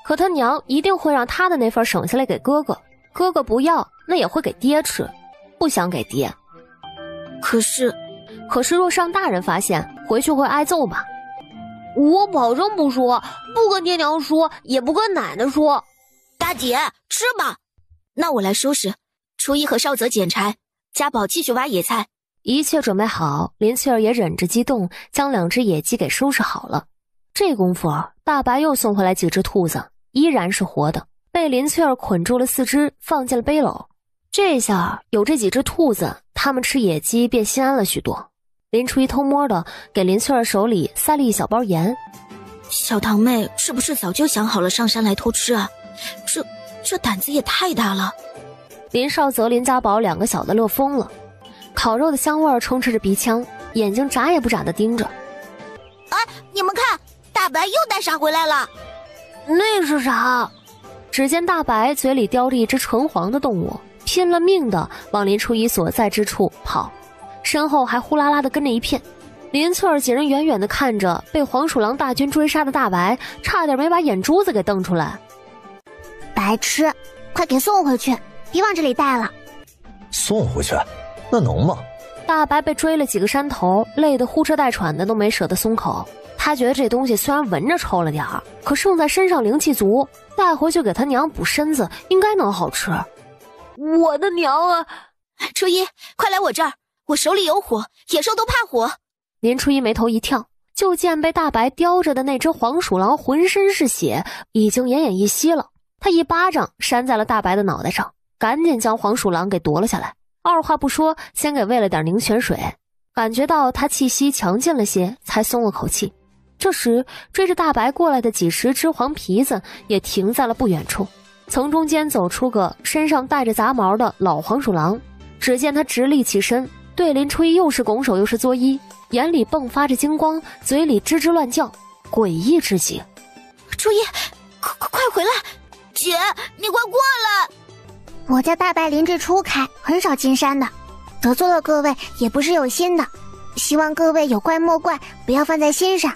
可他娘一定会让他的那份省下来给哥哥，哥哥不要，那也会给爹吃，不想给爹。可是若让大人发现，回去会挨揍吧？我保证不说，不跟爹娘说，也不跟奶奶说。大姐，吃吧。那我来收拾，初一和少泽捡柴，家宝继续挖野菜。一切准备好，林翠儿也忍着激动，将2只野鸡给收拾好了。这功夫，大白又送回来几只兔子，依然是活的，被林翠儿捆住了4只，放进了背篓。这下有这几只兔子，它们吃野鸡便心安了许多。林初一偷摸的给林翠儿手里塞了一小包盐。小堂妹是不是早就想好了上山来偷吃啊？这胆子也太大了。林少泽、林家宝2个小的乐疯了，烤肉的香味充斥着鼻腔，眼睛眨也不眨的盯着。哎，你们看，大白又带啥回来了？那是啥？只见大白嘴里叼着一只纯黄的动物，拼了命的往林初一所在之处跑，身后还呼啦啦的跟着一片。林翠儿几人远远的看着被黄鼠狼大军追杀的大白，差点没把眼珠子给瞪出来。白痴，快给送回去，别往这里带了。送回去？那能吗？大白被追了几个山头，累得呼哧带喘的，都没舍得松口。他觉得这东西虽然闻着臭了点儿，可是用在身上灵气足，带回去给他娘补身子，应该能好吃。我的娘啊！初一，快来我这儿，我手里有火，野兽都怕火。林初一眉头一跳，就见被大白叼着的那只黄鼠狼浑身是血，已经奄奄一息了。他一巴掌扇在了大白的脑袋上，赶紧将黄鼠狼给夺了下来，二话不说先给喂了点宁泉水，感觉到他气息强劲了些，才松了口气。这时追着大白过来的几10只黄皮子也停在了不远处，从中间走出个身上带着杂毛的老黄鼠狼。只见他直立起身，对林初一又是拱手又是作揖，眼里迸发着金光，嘴里吱吱乱叫，诡异至极。初一，快回来！姐，你快过来！我家大白林志初开，很少进山的，得罪了各位也不是有心的，希望各位有怪莫怪，不要放在心上。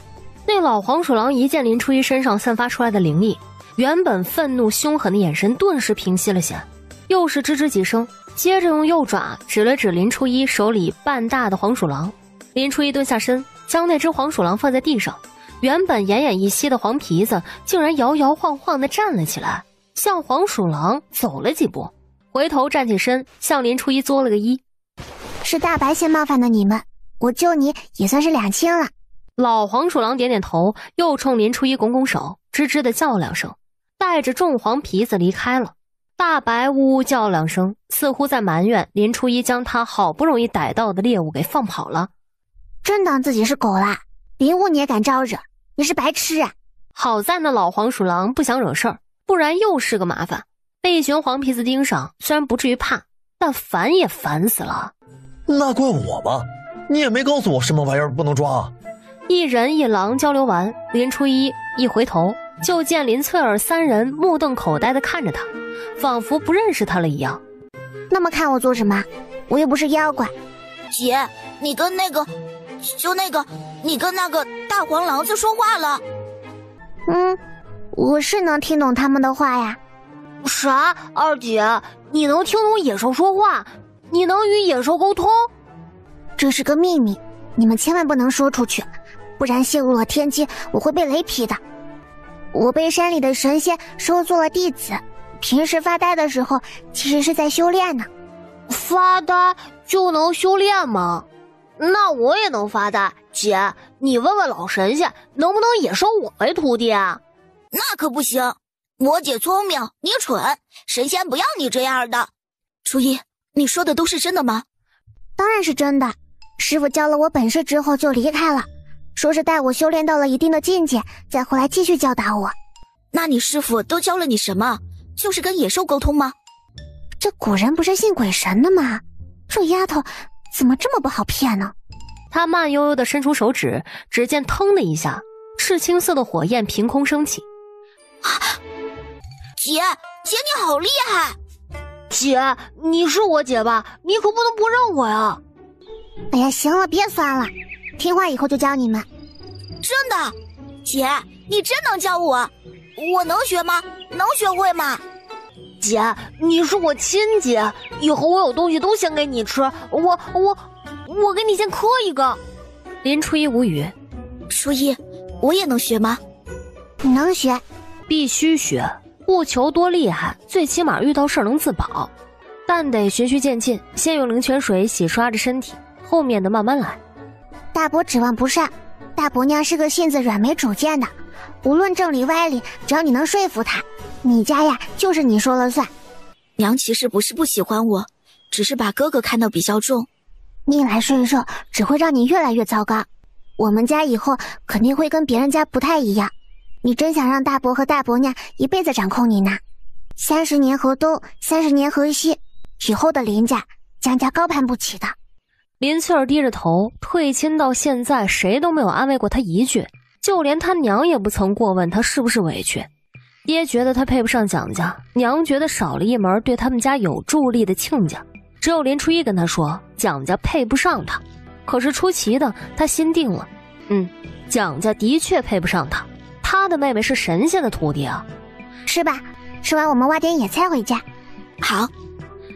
那老黄鼠狼一见林初一身上散发出来的灵力，原本愤怒凶狠的眼神顿时平息了些，又是吱吱几声，接着用右爪指了指林初一手里半大的黄鼠狼。林初一蹲下身，将那只黄鼠狼放在地上，原本奄奄一息的黄皮子竟然摇摇晃晃地站了起来，向黄鼠狼走了几步，回头站起身，向林初一作了个揖。是大白先冒犯的你们，我救你也算是2清了。老黄鼠狼点点头，又冲林初一拱拱手，吱吱地叫2声，带着众黄皮子离开了。大白呜呜叫2声，似乎在埋怨林初一将他好不容易逮到的猎物给放跑了。真当自己是狗啦？林雾你也敢招惹？你是白痴啊！好在那老黄鼠狼不想惹事儿，不然又是个麻烦。被一群黄皮子盯上，虽然不至于怕，但烦也烦死了。那怪我吧，你也没告诉我什么玩意儿不能抓。一人一狼交流完，林初一一回头，就见林翠儿3人目瞪口呆地看着他，仿佛不认识他了一样。那么看我做什么？我又不是妖怪。姐，你跟那个大黄狼子说话了。我是能听懂他们的话呀。啥？二姐，你能听懂野兽说话？你能与野兽沟通？这是个秘密，你们千万不能说出去，不然泄露了天机，我会被雷劈的。我被山里的神仙收做了弟子，平时发呆的时候其实是在修炼呢。发呆就能修炼吗？那我也能发呆。姐，你问问老神仙，能不能也收我为徒弟啊？那可不行，我姐聪明，你蠢，神仙不要你这样的。初一，你说的都是真的吗？当然是真的，师父教了我本事之后就离开了，说是带我修炼到了一定的境界，再回来继续教导我。那你师父都教了你什么？就是跟野兽沟通吗？这古人不是信鬼神的吗？这丫头怎么这么不好骗呢？他慢悠悠地伸出手指，只见腾的一下，赤青色的火焰凭空升起。姐，你好厉害！姐，你是我姐吧？你可不能不认我呀！哎呀，行了，别酸了，听话以后就教你们。真的？姐，你真能教我？我能学吗？能学会吗？姐，你是我亲姐，以后我有东西都先给你吃。我给你先磕一个。林初一无语。初一，我也能学吗？你能学，必须学，不求多厉害，最起码遇到事儿能自保。但得循序渐进，先用灵泉水洗刷着身体，后面的慢慢来。大伯指望不上，大伯娘是个性子软没主见的，无论正里歪里，只要你能说服她，你家呀就是你说了算。娘其实不是不喜欢我，只是把哥哥看得比较重。逆来顺受只会让你越来越糟糕，我们家以后肯定会跟别人家不太一样。你真想让大伯和大伯娘一辈子掌控你呢？30年河东，30年河西，以后的林家江家高攀不起的。林翠儿低着头，退亲到现在谁都没有安慰过她一句，就连她娘也不曾过问她是不是委屈。爹觉得她配不上蒋家，娘觉得少了一门对他们家有助力的亲家，只有林初一跟她说蒋家配不上她。可是出奇的，她心定了，蒋家的确配不上她，她的妹妹是神仙的徒弟啊。吃吧，吃完我们挖点野菜回家。好。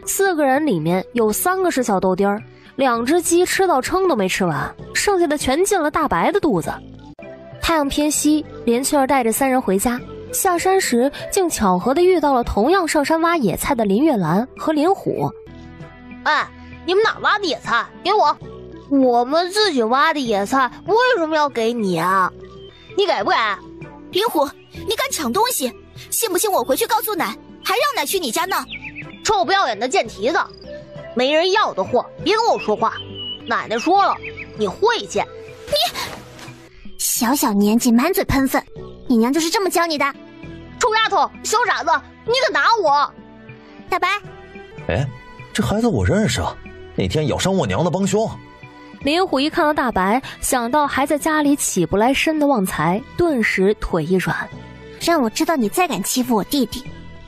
4个人里面有3个是小豆丁儿，2只鸡吃到撑都没吃完，剩下的全进了大白的肚子。太阳偏西，连翠儿带着3人回家。下山时竟巧合地遇到了同样上山挖野菜的林月兰和林虎。哎，你们哪挖的野菜？给我！我们自己挖的野菜为什么要给你啊？你给不给？林虎，你敢抢东西？信不信我回去告诉奶，还让奶去你家呢？臭不要脸的贱蹄子！没人要的货，别跟我说话。奶奶说了，你晦气。你小小年纪满嘴喷粪，你娘就是这么教你的？臭丫头，小傻子，你敢打我？大白，哎，这孩子我认识啊，那天咬伤我娘的帮凶。林虎一看到大白，想到还在家里起不来身的旺财，顿时腿一软。让我知道你再敢欺负我弟弟，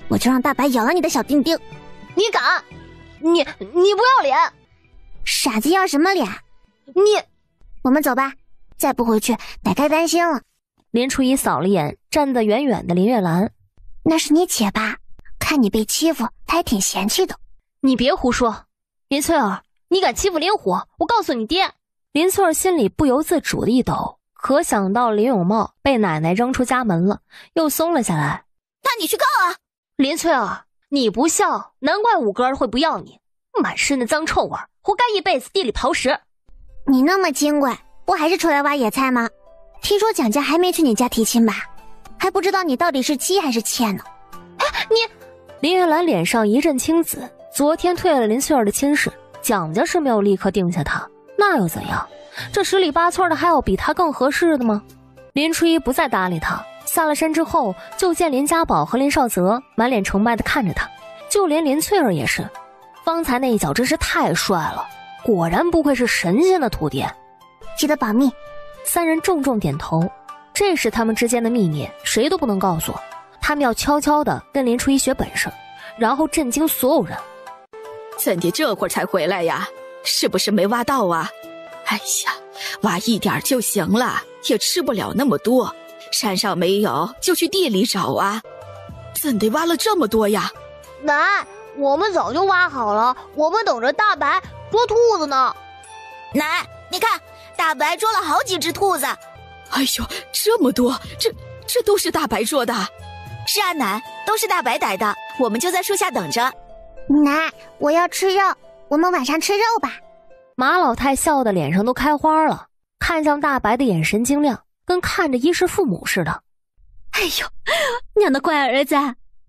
我就让大白咬了你的小丁丁。你敢？你不要脸！傻子要什么脸？我们走吧，再不回去奶该担心了。林初一扫了眼站得远远的林月兰，那是你姐吧？看你被欺负，她还挺嫌弃的。你别胡说，林翠儿，你敢欺负林虎，我告诉你爹！林翠儿心里不由自主的一抖，可想到林永茂被奶奶扔出家门了，又松了下来。那你去告啊！林翠儿，你不孝，难怪五哥会不要你，满身的脏臭味，活该一辈子地里刨食。你那么精怪，不还是出来挖野菜吗？听说蒋家还没去你家提亲吧？还不知道你到底是妻还是妾呢。林月兰脸上一阵青紫，昨天退了林翠儿的亲事，蒋家是没有立刻定下她，那又怎样？这10里8村的还有比她更合适的吗？林初一不再搭理她，下了山之后就见林家宝和林少泽满脸崇拜地看着他，就连林翠儿也是，方才那一脚真是太帅了，果然不愧是神仙的徒弟。记得保密。3人重重点头，这是他们之间的秘密，谁都不能告诉我。他们要悄悄地跟林初一学本事，然后震惊所有人。怎地这会儿才回来呀？是不是没挖到啊？哎呀，挖一点就行了，也吃不了那么多。山上没有，就去地里找啊。怎得挖了这么多呀？奶，我们早就挖好了，我们等着大白捉兔子呢。奶，你看，大白捉了好几只兔子。哎呦，这么多，这都是大白捉的？是啊，奶，都是大白逮的，我们就在树下等着。奶，我要吃肉，我们晚上吃肉吧。马老太笑得脸上都开花了，看向大白的眼神晶亮，跟看着衣食父母似的。哎呦，娘的乖儿子，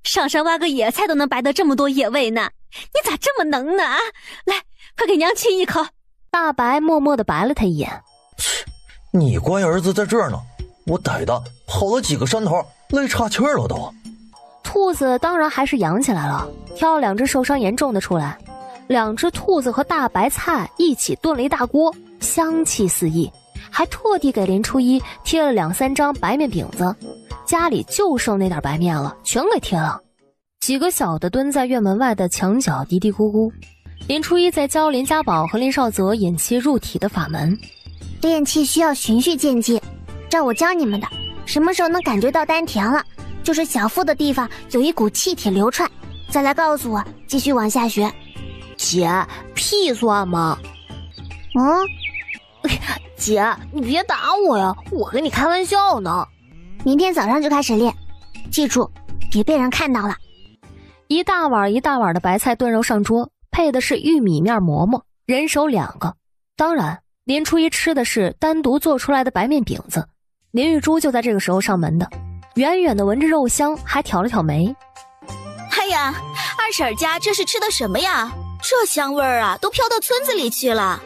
上山挖个野菜都能拔得这么多野味呢，你咋这么能呢啊？来，快给娘亲一口。大白默默地白了他一眼。你乖儿子在这儿呢，我逮的跑了几个山头，累岔气儿了都。兔子当然还是养起来了，挑了2只受伤严重的出来，2只兔子和大白菜一起炖了一大锅，香气四溢，还特地给林初一贴了2、3张白面饼子，家里就剩那点白面了，全给贴了。几个小的蹲在院门外的墙角嘀嘀咕咕。林初一在教林家宝和林少泽引气入体的法门。练气需要循序渐进，照我教你们的，什么时候能感觉到丹田了，就是小腹的地方有一股气体流窜，再来告诉我，继续往下学。姐，屁算吗？姐，你别打我呀，我跟你开玩笑呢。明天早上就开始练，记住，别被人看到了。一大碗一大碗的白菜炖肉上桌，配的是玉米面馍馍，人手2个。当然，林初一吃的是单独做出来的白面饼子。林玉珠就在这个时候上门的，远远的闻着肉香，还挑了挑眉。哎呀，二婶家这是吃的什么呀？这香味儿啊，都飘到村子里去了。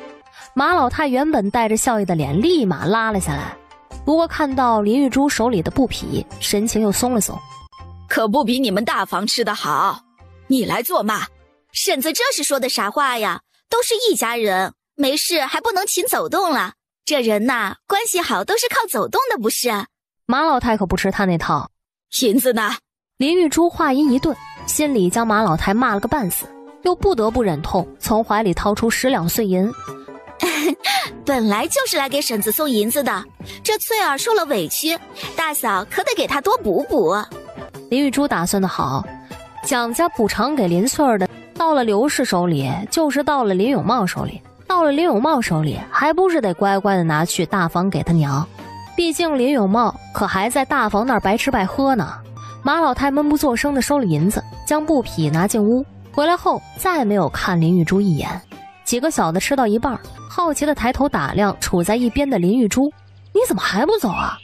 马老太原本带着笑意的脸立马拉了下来，不过看到林玉珠手里的布匹，神情又松了松。可不比你们大房吃的好，你来做嘛？婶子这是说的啥话呀？都是一家人，没事还不能勤走动了。这人呐，关系好都是靠走动的，不是？马老太可不吃他那套。银子呢？林玉珠话音一顿，心里将马老太骂了个半死，又不得不忍痛从怀里掏出10两碎银。本来就是来给婶子送银子的，这翠儿受了委屈，大嫂可得给她多补补。林玉珠打算的好，蒋家补偿给林翠儿的，到了刘氏手里，就是到了林永茂手里，到了林永茂手里，还不是得乖乖的拿去大房给他娘？毕竟林永茂可还在大房那儿白吃白喝呢。马老太闷不作声的收了银子，将布匹拿进屋，回来后再没有看林玉珠一眼。几个小的吃到一半，好奇的抬头打量处在一边的林玉珠：“你怎么还不走啊？”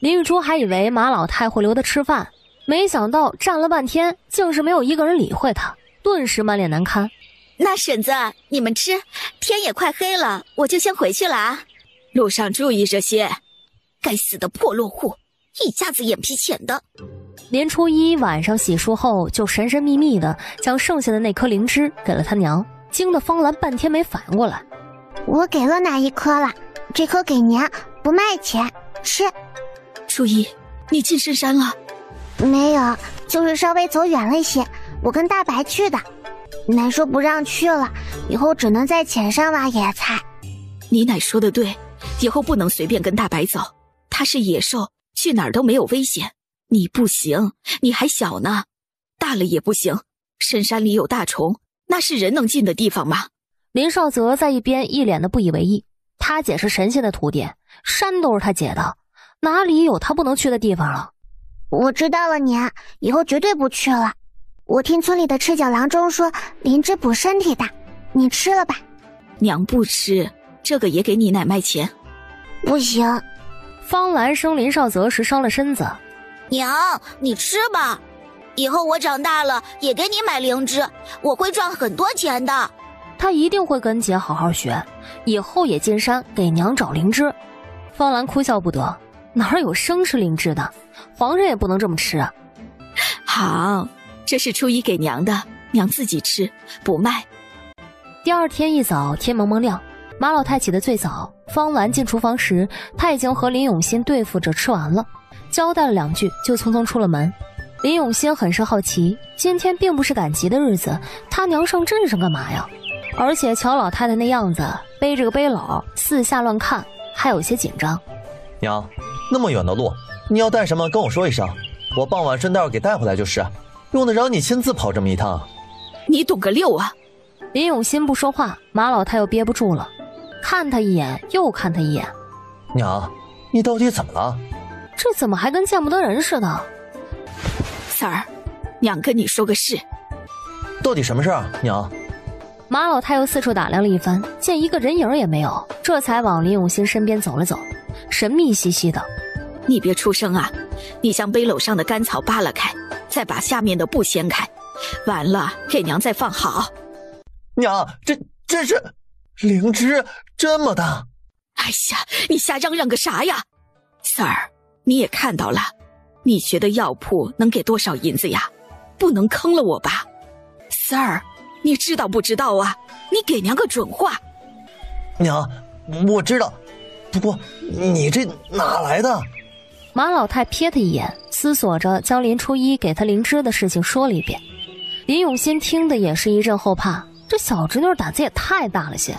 林玉珠还以为马老太会留他吃饭，没想到站了半天，竟是没有一个人理会他，顿时满脸难堪。那婶子，你们吃，天也快黑了，我就先回去了啊。路上注意这些。该死的破落户，一家子眼皮浅的。林初一晚上洗漱后，就神神秘秘的将剩下的那颗灵芝给了他娘，惊得方兰半天没反应过来。我给了哪一颗了？这颗给娘，不卖钱，吃。初一，你进深山了？没有，就是稍微走远了一些，我跟大白去的。奶说不让去了，以后只能在浅山挖野菜。你奶说的对，以后不能随便跟大白走，他是野兽，去哪儿都没有危险。你不行，你还小呢，大了也不行。深山里有大虫，那是人能进的地方吗？林少泽在一边一脸的不以为意，他姐是神仙的徒弟，山都是他姐的，哪里有他不能去的地方了？我知道了，娘，以后绝对不去了。我听村里的赤脚郎中说，灵芝补身体的，你吃了吧。娘不吃，这个也给你奶卖钱。不行。方兰生林少泽时伤了身子。娘，你吃吧，以后我长大了也给你买灵芝，我会赚很多钱的。他一定会跟姐好好学，以后也进山给娘找灵芝。方兰哭笑不得，哪有生吃灵芝的，皇上也不能这么吃啊。好，这是初一给娘的，娘自己吃，不卖。第二天一早，天蒙蒙亮，马老太起得最早。方兰进厨房时，他已经和林永新对付着吃完了，交代了2句就匆匆出了门。林永新很是好奇，今天并不是赶集的日子，他娘上镇上干嘛呀？而且瞧老太太那样子，背着个背篓四下乱看，还有些紧张。娘，那么远的路，你要带什么跟我说一声，我傍晚顺道给带回来就是，用得着你亲自跑这么一趟？你懂个六啊！林永新不说话，马老太又憋不住了，看他一眼又看他一眼。娘，你到底怎么了？这怎么还跟见不得人似的？三儿，娘跟你说个事。到底什么事啊，娘？马老太又四处打量了一番，见一个人影也没有，这才往林永新身边走了走，神秘兮兮的。你别出声啊，你将背篓上的干草扒拉开，再把下面的布掀开，完了给娘再放好。娘，这是灵芝这么大。哎呀，你瞎嚷嚷个啥呀？三儿，你也看到了，你觉得药铺能给多少银子呀？不能坑了我吧？三儿，你知道不知道啊？你给娘个准话。娘，我知道，不过你这哪来的？马老太瞥他一眼，思索着将林初一给他灵芝的事情说了一遍。林永新听的也是一阵后怕，这小侄女胆子也太大了些。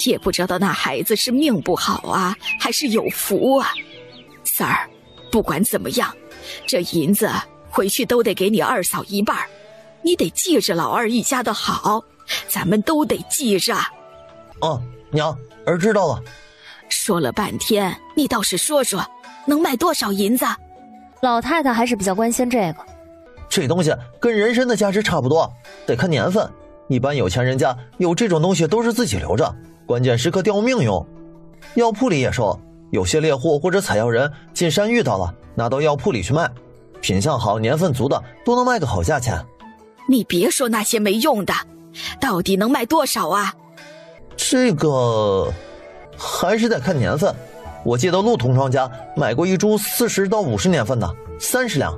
也不知道那孩子是命不好啊，还是有福啊。三儿，不管怎么样，这银子回去都得给你二嫂一半，你得记着老二一家的好，咱们都得记着。哦，娘，儿知道了。说了半天，你倒是说说，能卖多少银子？老太太还是比较关心这个。这东西跟人参的价值差不多，得看年份。一般有钱人家有这种东西都是自己留着，关键时刻吊命用。药铺里也说，有些猎户或者采药人进山遇到了，拿到药铺里去卖，品相好年份足的都能卖个好价钱。你别说那些没用的，到底能卖多少啊？这个还是得看年份。我记得陆同庄家买过一株40到50年份的，30两。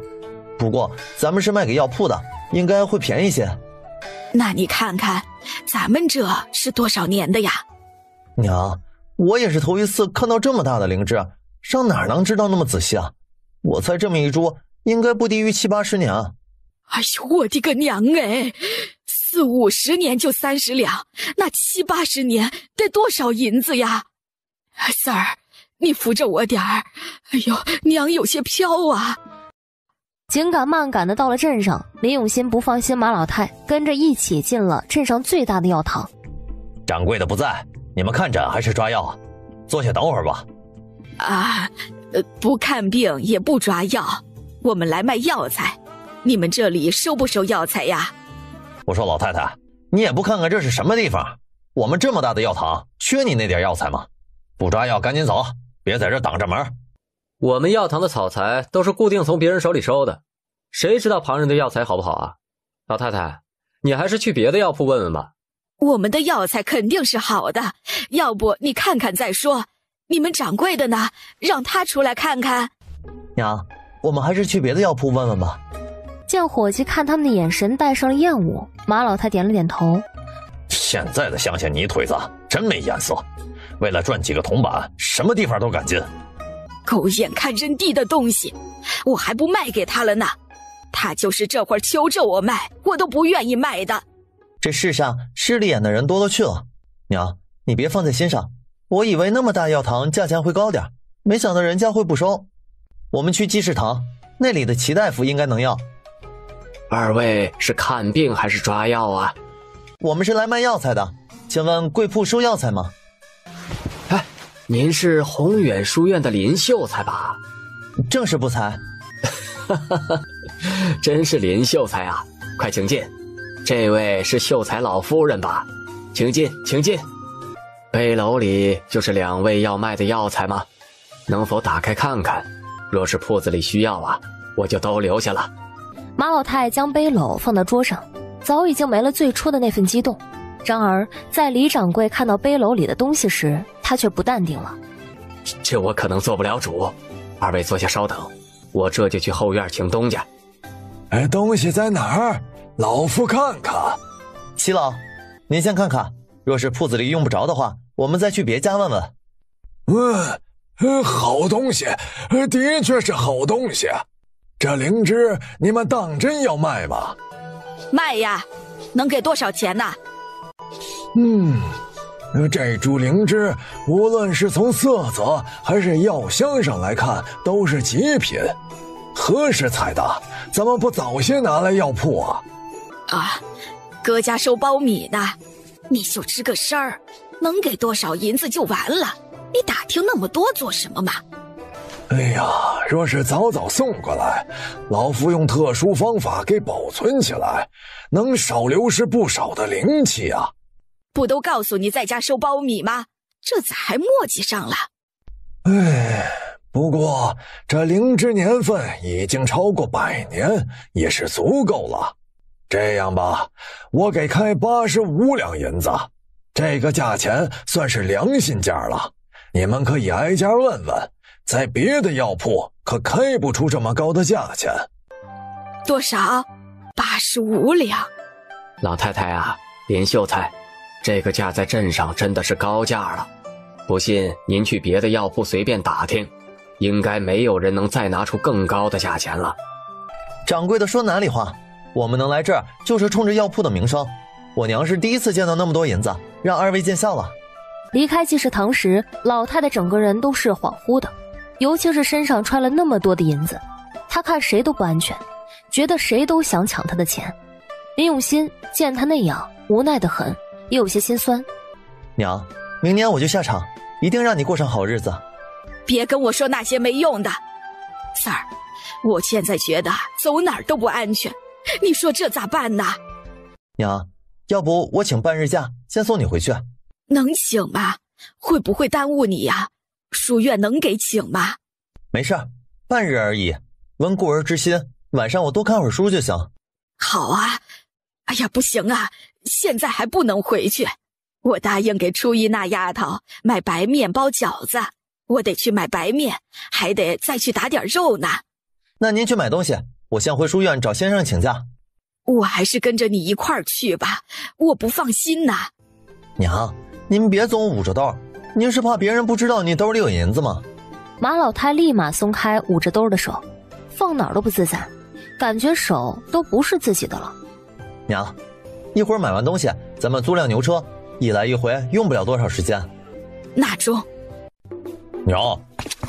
不过咱们是卖给药铺的，应该会便宜些。那你看看，咱们这是多少年的呀？娘，我也是头一次看到这么大的灵芝，上哪能知道那么仔细啊？我猜这么一株应该不低于70、80年啊。哎呦，我的个娘哎！40、50年就30两，那70、80年得多少银子呀？三儿，你扶着我点儿。哎呦，娘有些飘啊。紧赶慢赶的到了镇上，林永新不放心马老太，跟着一起进了镇上最大的药堂。掌柜的不在，你们看诊还是抓药？坐下等会儿吧。不看病也不抓药，我们来卖药材。你们这里收不收药材呀？我说老太太，你也不看看这是什么地方？我们这么大的药堂，缺你那点药材吗？不抓药赶紧走，别在这挡着门。我们药堂的草材都是固定从别人手里收的，谁知道旁人的药材好不好啊？老太太，你还是去别的药铺问问吧。我们的药材肯定是好的，要不你看看再说。你们掌柜的呢？让他出来看看。娘，我们还是去别的药铺问问吧。见伙计看他们的眼神带上了厌恶，马老太点了点头。现在的乡下泥腿子真没眼色，为了赚几个铜板，什么地方都敢进。狗眼看人低的东西，我还不卖给他了呢。他就是这会儿求着我卖，我都不愿意卖的。这世上势利眼的人多了去了，娘，你别放在心上。我以为那么大药堂价钱会高点，没想到人家会不收。我们去济世堂，那里的齐大夫应该能要。二位是看病还是抓药啊？我们是来卖药材的，请问贵铺收药材吗？哎，您是宏远书院的林秀才吧？正是不才。真是林秀才啊，快请进。这位是秀才老夫人吧？请进，请进。背篓里就是2位要卖的药材吗？能否打开看看？若是铺子里需要啊，我就都留下了。马老太将背篓放到桌上，早已经没了最初的那份激动。然而在李掌柜看到背篓里的东西时，他却不淡定了。这我可能做不了主，二位坐下稍等，我这就去后院请东家。东西在哪儿？老夫看看。齐老，您先看看，若是铺子里用不着的话，我们再去别家问问。好东西，的确是好东西。这灵芝你们当真要卖吗？卖呀，能给多少钱呢？这株灵芝无论是从色泽还是药香上来看，都是极品。何时采的？怎么不早些拿来药铺啊？哥家收苞米呢，你就吱个声儿，能给多少银子就完了。你打听那么多做什么嘛？哎呀，若是早早送过来，老夫用特殊方法给保存起来，能少流失不少的灵气啊。不都告诉你在家收苞米吗？这咋还磨叽上了？不过这灵芝年份已经超过100年，也是足够了。这样吧，我给开85两银子，这个价钱算是良心价了。你们可以挨家问问，在别的药铺可开不出这么高的价钱。多少？85两。老太太啊，林秀才，这个价在镇上真的是高价了。不信您去别的药铺随便打听，应该没有人能再拿出更高的价钱了。掌柜的说哪里话？我们能来这儿就是冲着药铺的名声。我娘是第一次见到那么多银子，让二位见笑了。离开济世堂时，老太太整个人都是恍惚的，尤其是身上揣了那么多的银子，她看谁都不安全。觉得谁都想抢他的钱。林永新见他那样，无奈得很，也有些心酸。娘，明年我就下场，一定让你过上好日子。别跟我说那些没用的。三儿，我现在觉得走哪儿都不安全，你说这咋办呢？娘，要不我请半日假，先送你回去。能请吗？会不会耽误你呀？书院能给请吗？没事，半日而已，温故而知新，晚上我多看会儿书就行。好啊。哎呀，不行啊，现在还不能回去。我答应给初一那丫头买白面包饺子，我得去买白面，还得再去打点肉呢。那您去买东西，我先回书院找先生请假。我还是跟着你一块儿去吧，我不放心呐。娘，您别总捂着兜，您是怕别人不知道你兜里有银子吗？马老太立马松开捂着兜的手，放哪儿都不自在，感觉手都不是自己的了。娘，一会儿买完东西，咱们租辆牛车，一来一回用不了多少时间。那中。娘，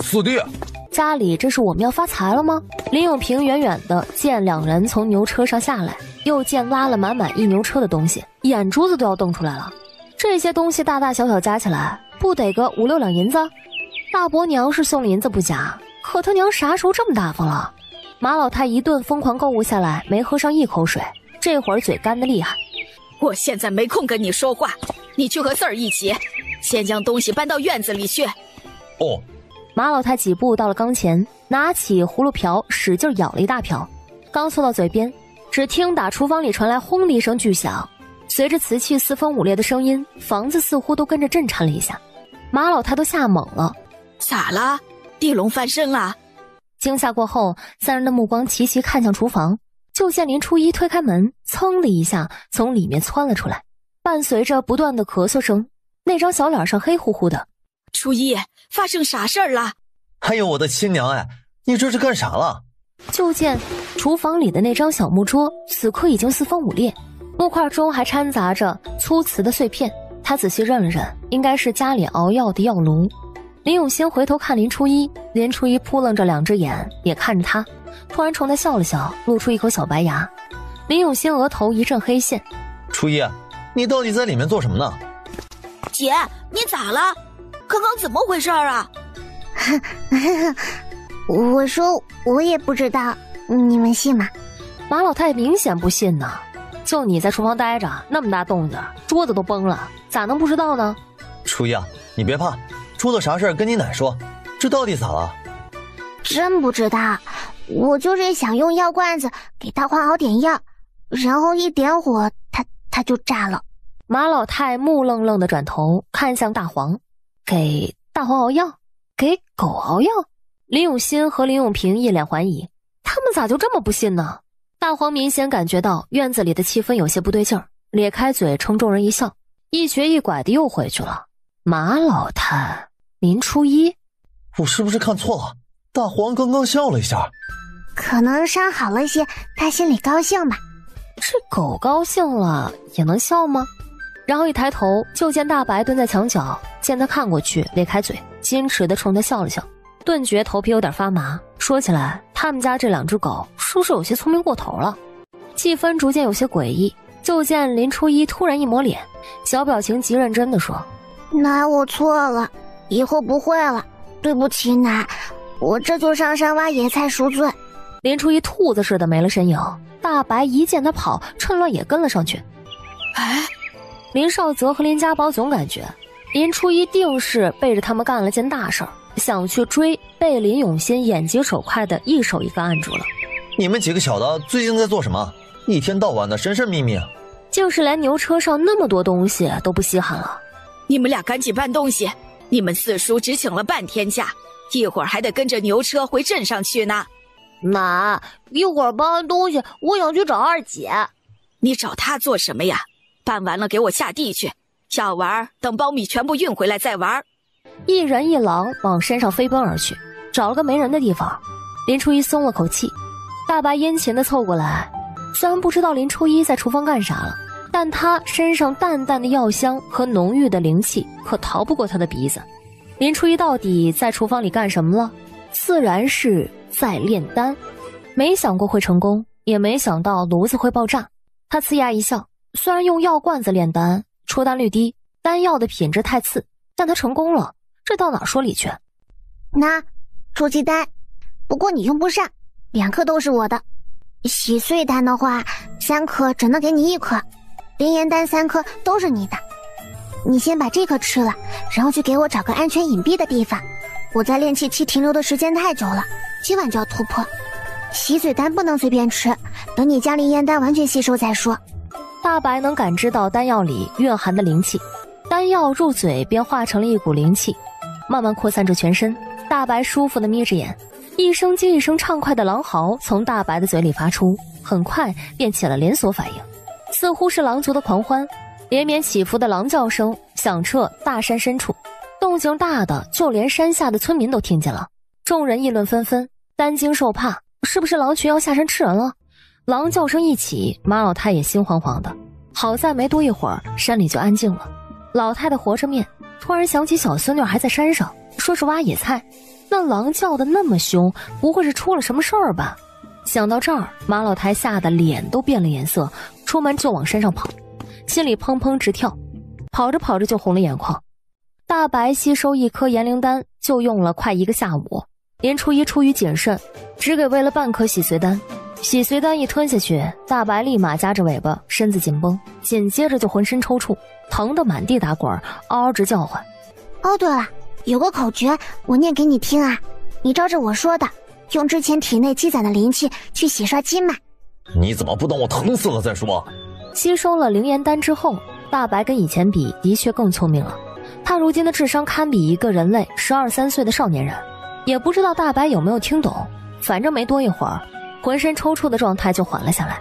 四弟，家里这是我们要发财了吗？林永平远远的见两人从牛车上下来，又见拉了满满一牛车的东西，眼珠子都要瞪出来了。这些东西大大小小加起来，不得个5、6两银子？大伯娘是送了银子不假，可他娘啥时候这么大方了？马老太一顿疯狂购物下来，没喝上一口水，这会儿嘴干得厉害。我现在没空跟你说话，你去和四儿一起，先将东西搬到院子里去。哦。马老太几步到了缸前，拿起葫芦瓢使劲舀了一大瓢，刚凑到嘴边，只听打厨房里传来轰的一声巨响，随着瓷器四分五裂的声音，房子似乎都跟着震颤了一下。马老太都吓懵了。咋了？地龙翻身了？惊吓过后，三人的目光齐齐看向厨房，就见林初一推开门，噌的一下从里面窜了出来，伴随着不断的咳嗽声，那张小脸上黑乎乎的。初一，发生啥事儿了？哎呦，我的亲娘哎，你这是干啥了？就见厨房里的那张小木桌此刻已经四分五裂，木块中还掺杂着粗瓷的碎片，他仔细认了认，应该是家里熬药的药炉。林永新回头看林初一，林初一扑棱着两只眼也看着他，突然冲他笑了笑，露出一口小白牙。林永新额头一阵黑线。初一，你到底在里面做什么呢？姐，你咋了？刚刚怎么回事啊？我说我也不知道，你们信吗？马老太明显不信呢，就你在厨房待着，那么大动静，桌子都崩了，咋能不知道呢？初一啊，你别怕，出了啥事儿跟你奶说，这到底咋了？真不知道，我就是想用药罐子给大黄熬点药，然后一点火，它就炸了。马老太木愣愣的转头看向大黄，给大黄熬药？给狗熬药？林永新和林永平一脸怀疑，他们咋就这么不信呢？大黄明显感觉到院子里的气氛有些不对劲儿，咧开嘴冲众人一笑，一瘸一拐的又回去了。马老太，林初一，我是不是看错了？大黄刚刚笑了一下，可能伤好了些，他心里高兴吧。这狗高兴了也能笑吗？然后一抬头就见大白蹲在墙角，见他看过去，咧开嘴矜持地冲他笑了笑，顿觉头皮有点发麻。说起来，他们家这两只狗是不是有些聪明过头了？气氛逐渐有些诡异，就见林初一突然一抹脸，小表情极认真地说：奶，我错了，以后不会了，对不起奶，我这就上山挖野菜赎罪。林初一兔子似的没了身影，大白一见他跑，趁乱也跟了上去。哎，林少泽和林家宝总感觉林初一定是背着他们干了件大事儿，想去追，被林永新眼疾手快的一手一个按住了。你们几个小的最近在做什么？一天到晚的神神秘秘，竟是连牛车上那么多东西都不稀罕了。你们俩赶紧搬东西，你们四叔只请了半天假，一会儿还得跟着牛车回镇上去呢。奶，一会儿搬完东西，我想去找二姐。你找她做什么呀？搬完了给我下地去，要玩等苞米全部运回来再玩。一人一狼往山上飞奔而去，找了个没人的地方，林初一松了口气。大白殷勤地凑过来，虽然不知道林初一在厨房干啥了，但他身上淡淡的药香和浓郁的灵气可逃不过他的鼻子。林初一到底在厨房里干什么了？自然是在炼丹，没想过会成功，也没想到炉子会爆炸。他呲牙一笑，虽然用药罐子炼丹，出丹率低，丹药的品质太次，但他成功了，这到哪说理去？那出鸡丹，不过你用不上，2颗都是我的。洗碎丹的话，3颗只能给你1颗，灵岩丹3颗都是你的。你先把这颗吃了，然后去给我找个安全隐蔽的地方。我在炼气期停留的时间太久了，今晚就要突破。洗髓丹不能随便吃，等你将灵岩丹完全吸收再说。大白能感知到丹药里蕴含的灵气，丹药入嘴便化成了一股灵气，慢慢扩散至全身。大白舒服地眯着眼，一声接一声畅快的狼嚎从大白的嘴里发出，很快便起了连锁反应，似乎是狼族的狂欢，连绵起伏的狼叫声响彻大山深处，动静大的就连山下的村民都听见了。众人议论纷纷，担惊受怕，是不是狼群要下山吃人了？狼叫声一起，马老太也心惶惶的。好在没多一会儿，山里就安静了。老太太和着面，突然想起小孙女还在山上，说是挖野菜，那狼叫的那么凶，不会是出了什么事儿吧？想到这儿，马老太吓得脸都变了颜色，出门就往山上跑，心里砰砰直跳，跑着跑着就红了眼眶。大白吸收1颗炎灵丹就用了快1个下午，林初一出于谨慎，只给喂了半颗洗髓丹。洗髓丹一吞下去，大白立马夹着尾巴，身子紧绷，紧接着就浑身抽搐，疼得满地打滚，嗷嗷直叫唤。哦，对了，有个口诀我念给你听啊，你照着我说的，用之前体内积攒的灵气去洗刷经脉。你怎么不等我疼死了再说？吸收了灵岩丹之后，大白跟以前比的确更聪明了，他如今的智商堪比一个人类12、13岁的少年人。也不知道大白有没有听懂，反正没多一会儿，浑身抽搐的状态就缓了下来。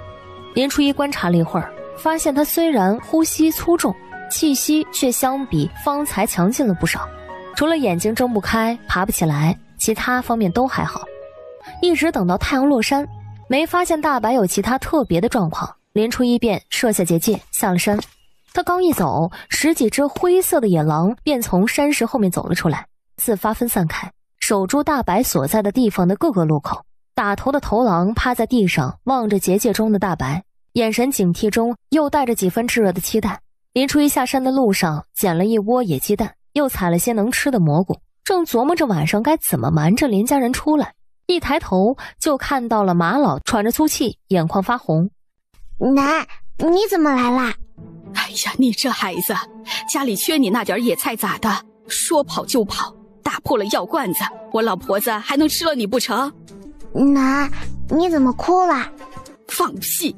林初一观察了一会儿，发现他虽然呼吸粗重，气息却相比方才强劲了不少，除了眼睛睁不开爬不起来，其他方面都还好。一直等到太阳落山，没发现大白有其他特别的状况，林初一便设下结界下了山。他刚一走，10几只灰色的野狼便从山石后面走了出来，自发分散开，守住大白所在的地方的各个路口。打头的头狼趴在地上望着结界中的大白，眼神警惕中又带着几分炙热的期待。林初一下山的路上捡了一窝野鸡蛋，又采了些能吃的蘑菇，正琢磨着晚上该怎么瞒着林家人出来，一抬头就看到了马老喘着粗气，眼眶发红。奶，你怎么来啦？哎呀，你这孩子，家里缺你那点野菜咋的？说跑就跑，打破了药罐子，我老婆子还能吃了你不成？奶，你怎么哭了？放屁！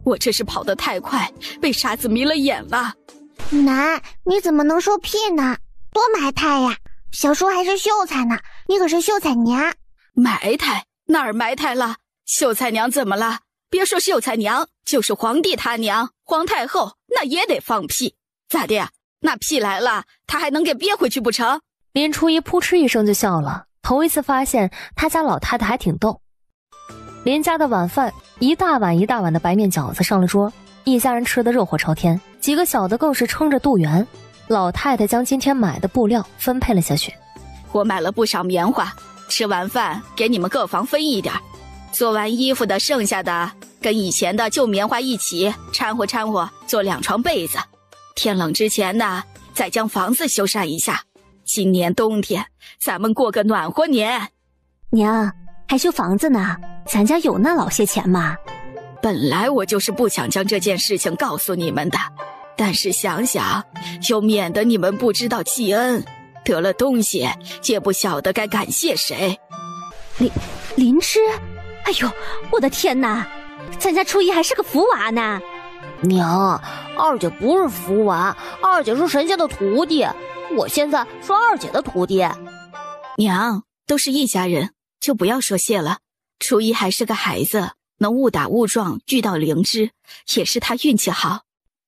我这是跑得太快，被沙子迷了眼了。奶，你怎么能说屁呢？多埋汰呀！小叔还是秀才呢，你可是秀才娘。埋汰？哪儿埋汰了？秀才娘怎么了？别说秀才娘，就是皇帝他娘皇太后，那也得放屁。咋的呀？那屁来了，他还能给憋回去不成？林初一扑哧一声就笑了，头一次发现他家老太太还挺逗。林家的晚饭一大碗一大碗的白面饺子上了桌，一家人吃得热火朝天，几个小的更是撑着肚圆。老太太将今天买的布料分配了下去，我买了不少棉花，吃完饭给你们各房分一点，做完衣服的剩下的跟以前的旧棉花一起掺和掺和，做2床被子。天冷之前呢，再将房子修缮一下。今年冬天咱们过个暖和年。娘，还修房子呢？咱家有那老些钱吗？本来我就是不想将这件事情告诉你们的，但是想想又免得你们不知道记恩，得了东西也不晓得该感谢谁。灵芝，哎呦，我的天哪！咱家初一还是个福娃呢。娘，二姐不是福娃，二姐是神仙的徒弟，我现在是二姐的徒弟。娘，都是一家人，就不要说谢了。初一还是个孩子，能误打误撞遇到灵芝，也是他运气好。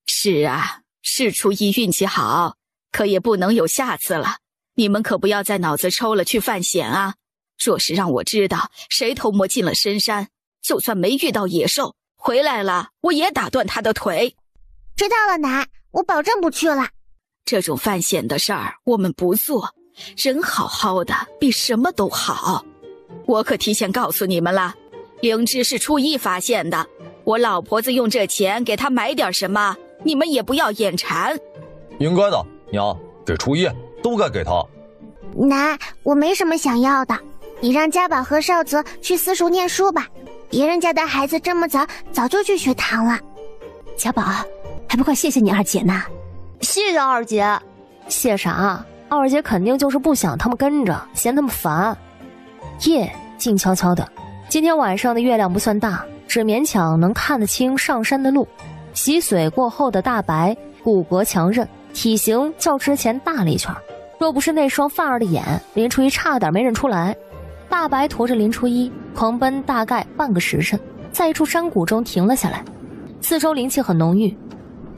是啊，是初一运气好，可也不能有下次了。你们可不要再脑子抽了去犯险啊！若是让我知道谁偷摸进了深山，就算没遇到野兽，回来了我也打断他的腿。知道了，奶，我保证不去了。这种犯险的事儿我们不做，人好好的比什么都好。我可提前告诉你们了，灵芝是初一发现的，我老婆子用这钱给她买点什么，你们也不要眼馋。应该的，娘，给初一都该给他。奶，我没什么想要的，你让家宝和少泽去私塾念书吧，别人家的孩子这么早就去学堂了。家宝，还不快谢谢你二姐呢？谢谢二姐。谢啥？二姐肯定就是不想他们跟着，嫌他们烦。夜静悄悄的，今天晚上的月亮不算大，只勉强能看得清上山的路。洗髓过后的大白骨骼强韧，体型较之前大了一圈，若不是那双范儿的眼，林初一差点没认出来。大白驮着林初一狂奔大概半个时辰，在一处山谷中停了下来，四周灵气很浓郁。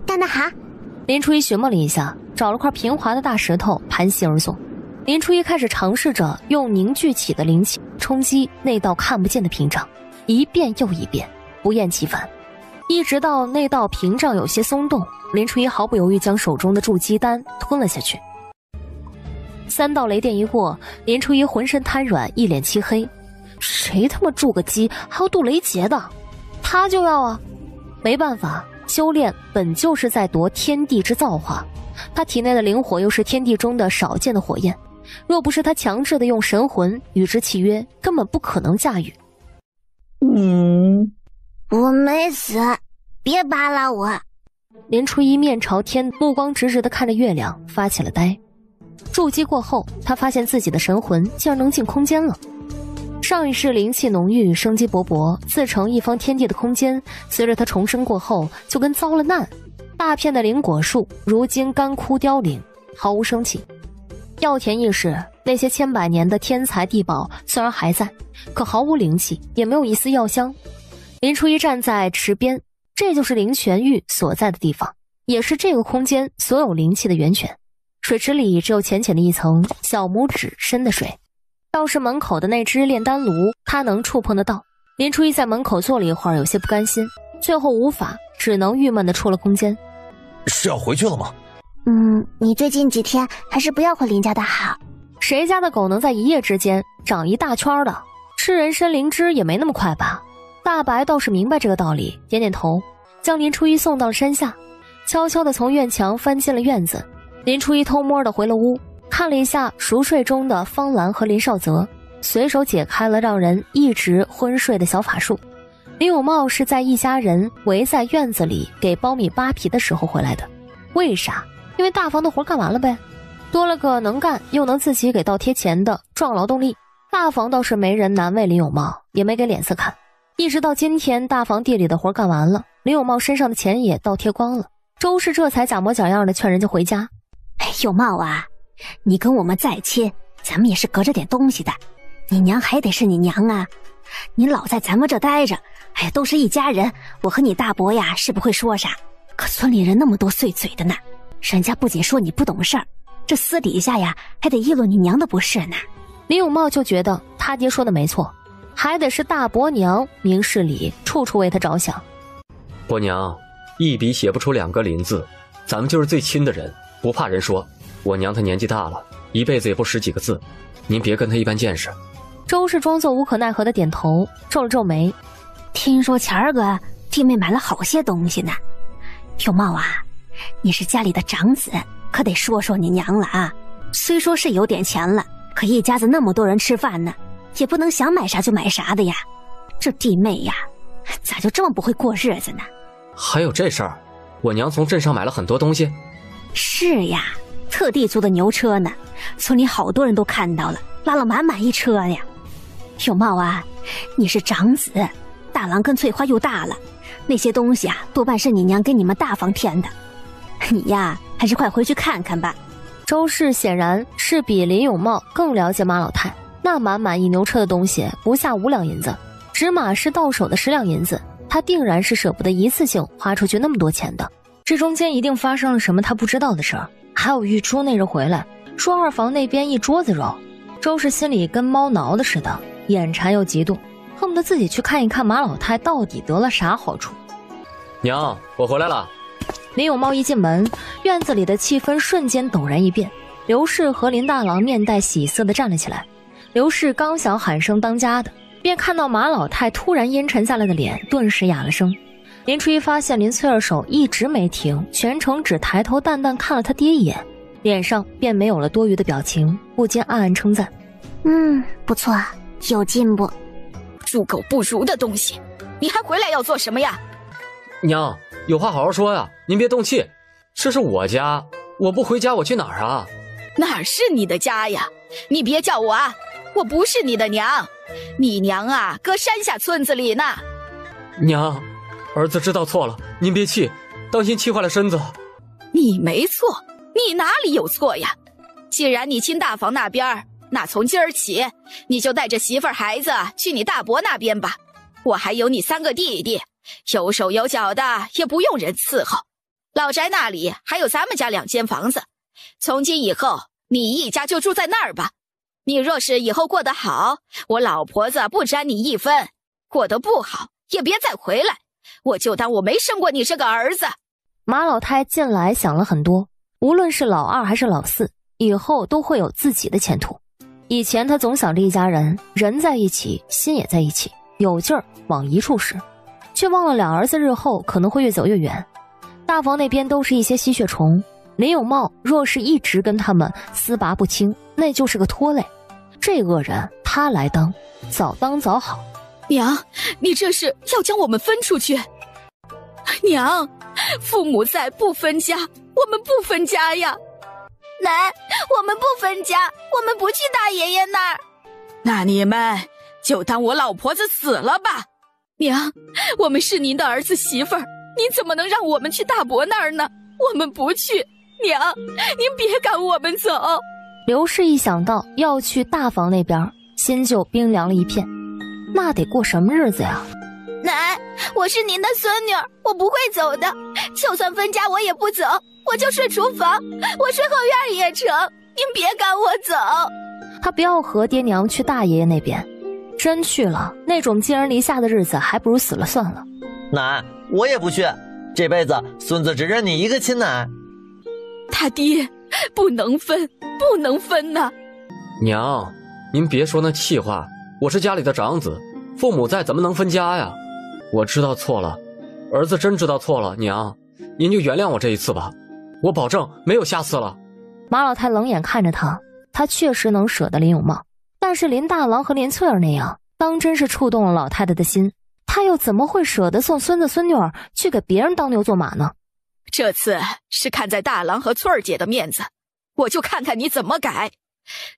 干得好！林初一寻摸了一下，找了块平滑的大石头盘膝而坐。林初一开始尝试着用凝聚起的灵气冲击那道看不见的屏障，一遍又一遍，不厌其烦，一直到那道屏障有些松动，林初一毫不犹豫将手中的筑基丹吞了下去。3道雷电一过，林初一浑身瘫软，一脸漆黑。谁他妈筑个基还要渡雷劫的？他就要啊！没办法，修炼本就是在夺天地之造化，他体内的灵火又是天地中的少见的火焰，若不是他强制的用神魂与之契约，根本不可能驾驭。我没死，别扒拉我。林初一面朝天，目光直直地看着月亮，发起了呆。筑基过后，他发现自己的神魂竟然能进空间了。上一世灵气浓郁，生机勃勃，自成一方天地的空间，随着他重生过后，就跟遭了难。大片的灵果树如今干枯凋零，毫无生气。药田亦是，那些千百年的天材地宝虽然还在，可毫无灵气，也没有一丝药香。林初一站在池边，这就是灵泉域所在的地方，也是这个空间所有灵气的源泉。水池里只有浅浅的一层小拇指深的水，倒是门口的那只炼丹炉，他能触碰得到。林初一在门口坐了一会儿，有些不甘心，最后无法，只能郁闷地出了空间。是要回去了吗？你最近几天还是不要回林家的好。谁家的狗能在一夜之间长一大圈的？吃人参灵芝也没那么快吧？大白倒是明白这个道理，点点头，将林初一送到了山下，悄悄地从院墙翻进了院子。林初一偷摸地回了屋，看了一下熟睡中的方兰和林少泽，随手解开了让人一直昏睡的小法术。林有茂是在一家人围在院子里给苞米扒皮的时候回来的。为啥？因为大房的活干完了呗，多了个能干又能自己给倒贴钱的壮劳动力。大房倒是没人难为林有茂，也没给脸色看。一直到今天大房地里的活干完了，林有茂身上的钱也倒贴光了，周氏这才假模假样的劝人家回家。有茂啊，你跟我们再亲，咱们也是隔着点东西的，你娘还得是你娘啊，你老在咱们这待着，都是一家人，我和你大伯呀是不会说啥，可村里人那么多碎嘴的呢，人家不仅说你不懂事儿，这私底下呀还得议论你娘的不是呢。林有茂就觉得他爹说的没错，还得是大伯娘明事理，处处为他着想。伯娘，一笔写不出2个林字，咱们就是最亲的人，不怕人说。我娘她年纪大了，一辈子也不识几个字，您别跟她一般见识。周氏装作无可奈何的点头，皱了皱眉。听说前儿个弟妹买了好些东西呢。有茂啊，你是家里的长子，可得说说你娘了啊。虽说是有点钱了，可一家子那么多人吃饭呢，也不能想买啥就买啥的呀。这弟妹呀，咋就这么不会过日子呢？还有这事儿？我娘从镇上买了很多东西。是呀，特地租的牛车呢，村里好多人都看到了，拉了满满一车呀。有茂啊，你是长子，大郎跟翠花又大了，那些东西啊，多半是你娘给你们大房添的。你呀，还是快回去看看吧。周氏显然是比林有茂更了解马老太，那满满一牛车的东西不下5两银子，只马是到手的10两银子，他定然是舍不得一次性花出去那么多钱的。这中间一定发生了什么他不知道的事儿。还有玉珠那日回来说二房那边一桌子肉，周氏心里跟猫挠的似的，眼馋又嫉妒，恨不得自己去看一看马老太到底得了啥好处。娘，我回来了。林有茂一进门，院子里的气氛瞬间陡然一变。刘氏和林大郎面带喜色的站了起来。刘氏刚想喊声当家的，便看到马老太突然阴沉下来的脸顿时哑了声。林初一发现林翠儿手一直没停，全程只抬头淡淡看了他爹一眼，脸上便没有了多余的表情，不禁暗暗称赞：不错，有进步。猪狗不如的东西，你还回来要做什么呀？娘，有话好好说呀，您别动气。这是我家，我不回家我去哪儿啊？哪是你的家呀？你别叫我啊，我不是你的娘，你娘啊搁山下村子里呢。娘，儿子知道错了，您别气，当心气坏了身子。你没错，你哪里有错呀？既然你亲大房那边，那从今儿起你就带着媳妇儿孩子去你大伯那边吧。我还有你3个弟弟，有手有脚的，也不用人伺候。老宅那里还有咱们家2间房子，从今以后你一家就住在那儿吧。你若是以后过得好，我老婆子不沾你一分；过得不好，也别再回来，我就当我没生过你这个儿子。马老太近来想了很多，无论是老二还是老四，以后都会有自己的前途。以前他总想着一家人，人在一起，心也在一起，有劲儿往一处使，却忘了2儿子日后可能会越走越远。大房那边都是一些吸血虫，林有茂若是一直跟他们私拔不清，那就是个拖累。这恶人他来当，早当早好。娘，你这是要将我们分出去？娘，父母在不分家，我们不分家呀。奶，我们不分家，我们不去大爷爷那儿。那你们就当我老婆子死了吧。娘，我们是您的儿子媳妇儿，您怎么能让我们去大伯那儿呢？我们不去。娘，您别赶我们走。刘氏一想到要去大房那边，心就冰凉了一片。那得过什么日子呀？奶，我是您的孙女儿，我不会走的。就算分家我也不走，我就睡厨房，我睡后院也成，您别赶我走。他不要和爹娘去大爷爷那边，真去了，那种寄人篱下的日子还不如死了算了。奶，我也不去，这辈子孙子只认你一个亲奶。他爹，不能分，不能分呐。娘，您别说那气话，我是家里的长子，父母在怎么能分家呀？我知道错了，儿子真知道错了，娘，您就原谅我这一次吧，我保证没有下次了。马老太冷眼看着他，他确实能舍得林有茂，但是林大郎和林翠儿那样，当真是触动了老太太的心，他又怎么会舍得送孙子孙女儿去给别人当牛做马呢？这次是看在大郎和翠儿姐的面子，我就看看你怎么改。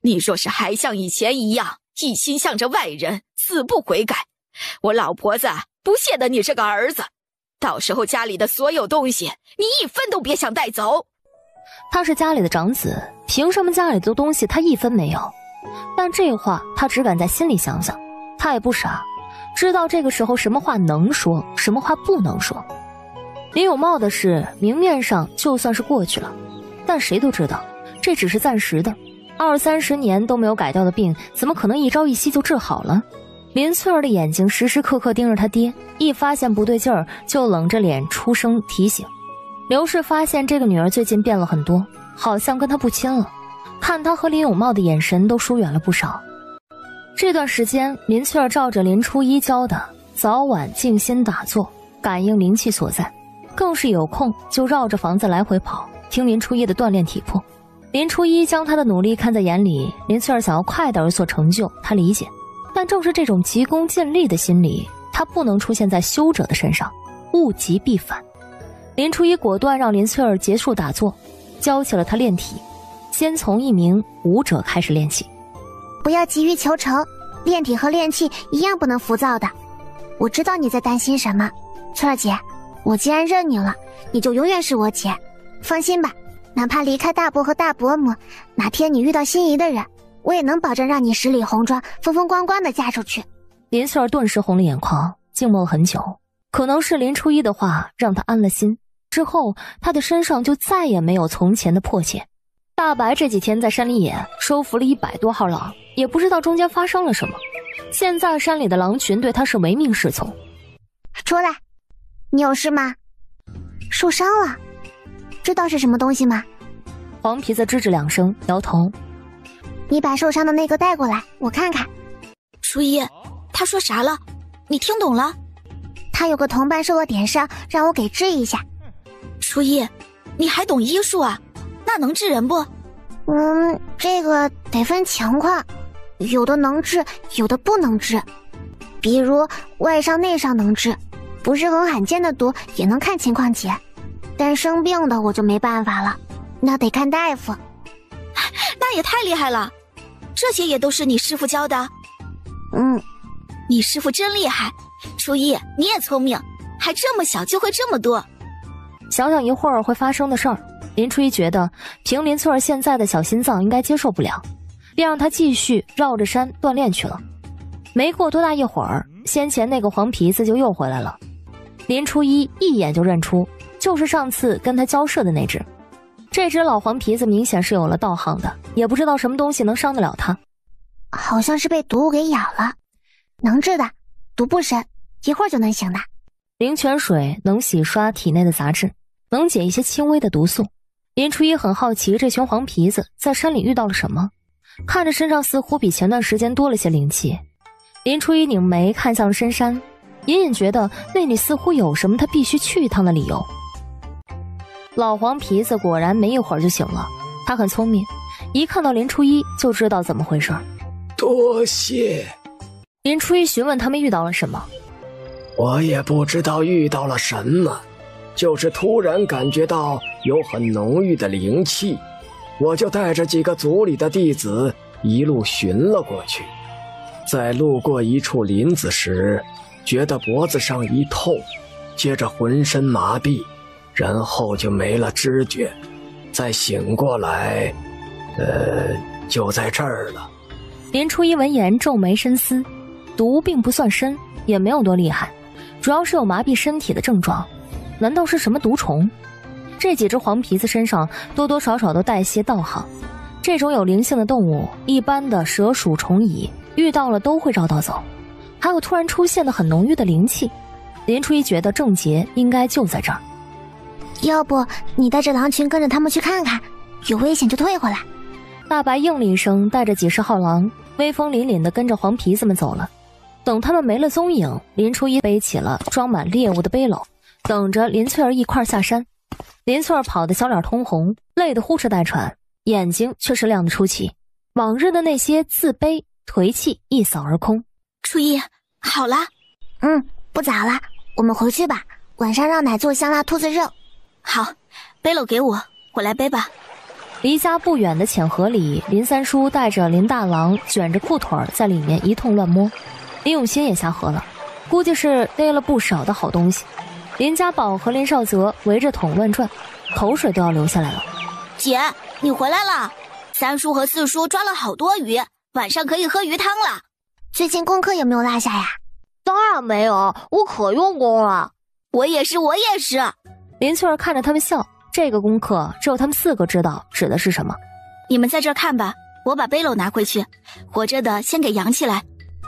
你若是还像以前一样一心向着外人，死不悔改，我老婆子不屑得你这个儿子，到时候家里的所有东西你一分都别想带走。他是家里的长子，凭什么家里的东西他一分没有？但这话他只敢在心里想想，他也不傻，知道这个时候什么话能说，什么话不能说。林有茂的事明面上就算是过去了，但谁都知道这只是暂时的，20-30年都没有改掉的病，怎么可能一朝一夕就治好了？林翠儿的眼睛时时刻刻盯着他爹，一发现不对劲儿就冷着脸出声提醒。刘氏发现这个女儿最近变了很多，好像跟他不亲了，看他和林有茂的眼神都疏远了不少。这段时间林翠儿照着林初一教的，早晚静心打坐，感应灵气所在，更是有空就绕着房子来回跑，听林初一的锻炼体魄。林初一将他的努力看在眼里，林翠儿想要快点有所成就，他理解，但正是这种急功近利的心理，他不能出现在修者的身上，物极必反。林初一果断让林翠儿结束打坐，教起了他练体，先从一名武者开始练起。不要急于求成，练体和练气一样不能浮躁的。我知道你在担心什么，翠儿姐，我既然认你了，你就永远是我姐。放心吧，哪怕离开大伯和大伯母，哪天你遇到心仪的人，我也能保证让你十里红妆，风风光光的嫁出去。林翠儿顿时红了眼眶，静默了很久。可能是林初一的话让她安了心，之后她的身上就再也没有从前的迫切。大白这几天在山里野收服了100多号狼，也不知道中间发生了什么，现在山里的狼群对他是唯命是从。出来，你有事吗？受伤了，知道是什么东西吗？黄皮子吱吱2声摇头。你把受伤的那个带过来，我看看。初一，他说啥了？你听懂了？他有个同伴受了点伤，让我给治一下。初一，你还懂医术啊？那能治人不？这个得分情况，有的能治，有的不能治。比如外伤内伤能治，不是很罕见的毒也能看情况解，但生病的我就没办法了，那得看大夫。那也太厉害了，这些也都是你师傅教的？你师傅真厉害，初一你也聪明，还这么小就会这么多。想想一会儿会发生的事儿，林初一觉得凭林翠儿现在的小心脏应该接受不了，便让他继续绕着山锻炼去了。没过多大一会儿，先前那个黄皮子就又回来了。林初一一眼就认出，就是上次跟他交涉的那只。这只老黄皮子明显是有了道行的，也不知道什么东西能伤得了他。好像是被毒物给咬了，能治的，毒不深，一会儿就能行的。灵泉水能洗刷体内的杂质，能解一些轻微的毒素。林初一很好奇这群黄皮子在山里遇到了什么，看着身上似乎比前段时间多了些灵气。林初一拧眉看向了深山，隐隐觉得那里似乎有什么他必须去一趟的理由。老黄皮子果然没一会儿就醒了，他很聪明，一看到林初一就知道怎么回事。多谢。林初一询问他们遇到了什么。我也不知道遇到了什么，就是突然感觉到有很浓郁的灵气，我就带着几个族里的弟子一路寻了过去。在路过一处林子时，觉得脖子上一痛，接着浑身麻痹，然后就没了知觉。再醒过来，就在这儿了。林初一闻言皱眉深思，毒并不算深，也没有多厉害，主要是有麻痹身体的症状。难道是什么毒虫？这几只黄皮子身上多多少少都带些道行，这种有灵性的动物，一般的蛇鼠虫蚁遇到了都会绕道走。还有突然出现的很浓郁的灵气，林初一觉得症结应该就在这儿。要不你带着狼群跟着他们去看看，有危险就退回来。大白应了一声，带着几十号狼威风凛凛地跟着黄皮子们走了。等他们没了踪影，林初一背起了装满猎物的背篓，等着林翠儿一块下山。林翠儿跑得小脸通红，累得呼哧带喘，眼睛却是亮得出奇，往日的那些自卑颓气一扫而空。初一好啦？不早了，我们回去吧，晚上让奶做香辣兔子肉。好，背篓给我，我来背吧。离家不远的浅河里，林三叔带着林大郎卷着裤腿在里面一通乱摸。林永新也下河了，估计是逮了不少的好东西。林家宝和林少泽围着桶乱转，口水都要流下来了。姐，你回来了，三叔和四叔抓了好多鱼，晚上可以喝鱼汤了。最近功课有没有落下呀？当然没有，我可用功了。我也是。林翠儿看着他们笑，这个功课只有他们4个知道指的是什么。你们在这儿看吧，我把背篓拿回去，活着的先给养起来。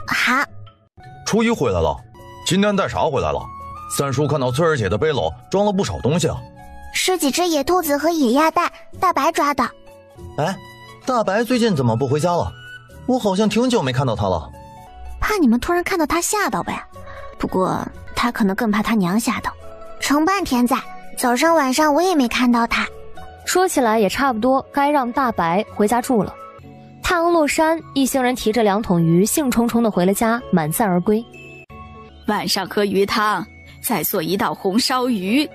好。初一回来了，今天带啥回来了？三叔看到翠儿姐的背篓装了不少东西啊。是几只野兔子和野鸭蛋，大白抓的。哎，大白最近怎么不回家了？我好像挺久没看到他了。怕你们突然看到他吓到呗，不过他可能更怕他娘吓到。成半天在，早上晚上我也没看到他。说起来也差不多该让大白回家住了。太阳落山，一行人提着2桶鱼兴冲冲地回了家，满载而归。晚上喝鱼汤，再做一道红烧鱼。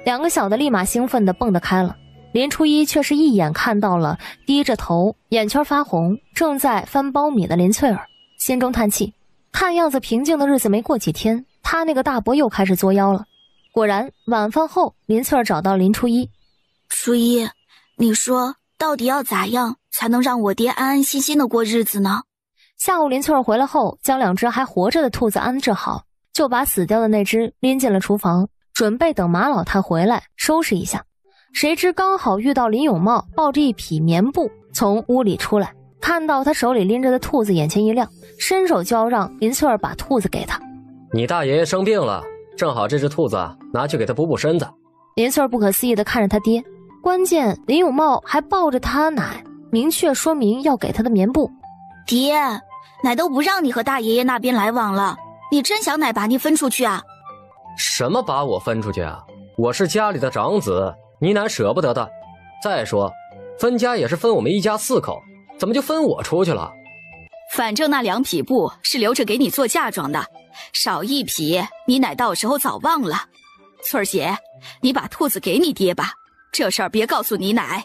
2个小的立马兴奋地蹦得开了。林初一却是一眼看到了低着头眼圈发红正在翻苞米的林翠儿，心中叹气，看样子平静的日子没过几天，他那个大伯又开始作妖了。果然晚饭后，林翠儿找到林初一。初一，你说到底要咋样才能让我爹安安心心的过日子呢？下午林翠儿回来后，将2只还活着的兔子安置好，就把死掉的那只拎进了厨房，准备等马老太回来收拾一下。谁知刚好遇到林永茂抱着一匹棉布从屋里出来，看到他手里拎着的兔子，眼前一亮，伸手就要让林翠儿把兔子给他。你大爷爷生病了，正好这只兔子拿去给他补补身子。林翠儿不可思议地看着他爹，关键林永茂还抱着他奶，明确说明要给他的棉布。爹，奶都不让你和大爷爷那边来往了，你真想奶把你分出去啊？什么把我分出去啊？我是家里的长子，你奶舍不得的。再说，分家也是分我们一家4口，怎么就分我出去了？反正那2匹布是留着给你做嫁妆的，少1匹，你奶到时候早忘了。翠儿姐，你把兔子给你爹吧，这事儿别告诉你奶。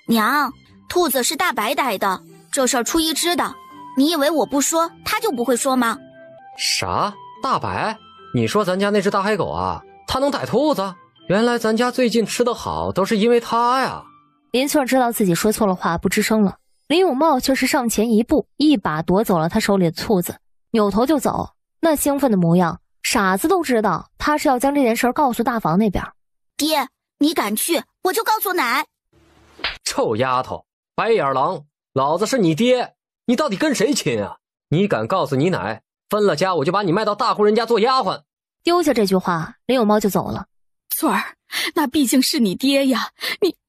娘，兔子是大白带的，这事儿初一知道，你以为我不说他就不会说吗？啥？大白？你说咱家那只大黑狗啊，它能逮兔子？原来咱家最近吃得好都是因为它呀。林翠儿知道自己说错了话，不吱声了。林永茂却是上前一步，一把夺走了他手里的兔子，扭头就走。那兴奋的模样，傻子都知道他是要将这件事告诉大房那边。爹，你敢去，我就告诉奶。臭丫头，白眼狼，老子是你爹，你到底跟谁亲啊？你敢告诉你奶，分了家我就把你卖到大户人家做丫鬟。丢下这句话，林永茂就走了。翠儿，那毕竟是你爹呀，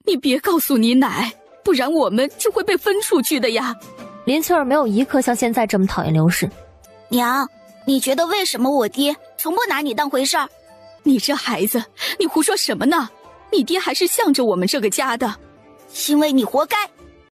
你别告诉你奶，不然我们就会被分出去的呀。林翠儿没有一刻像现在这么讨厌刘氏。娘，你觉得为什么我爹从不拿你当回事儿？你这孩子，你胡说什么呢？你爹还是向着我们这个家的。因为你活该。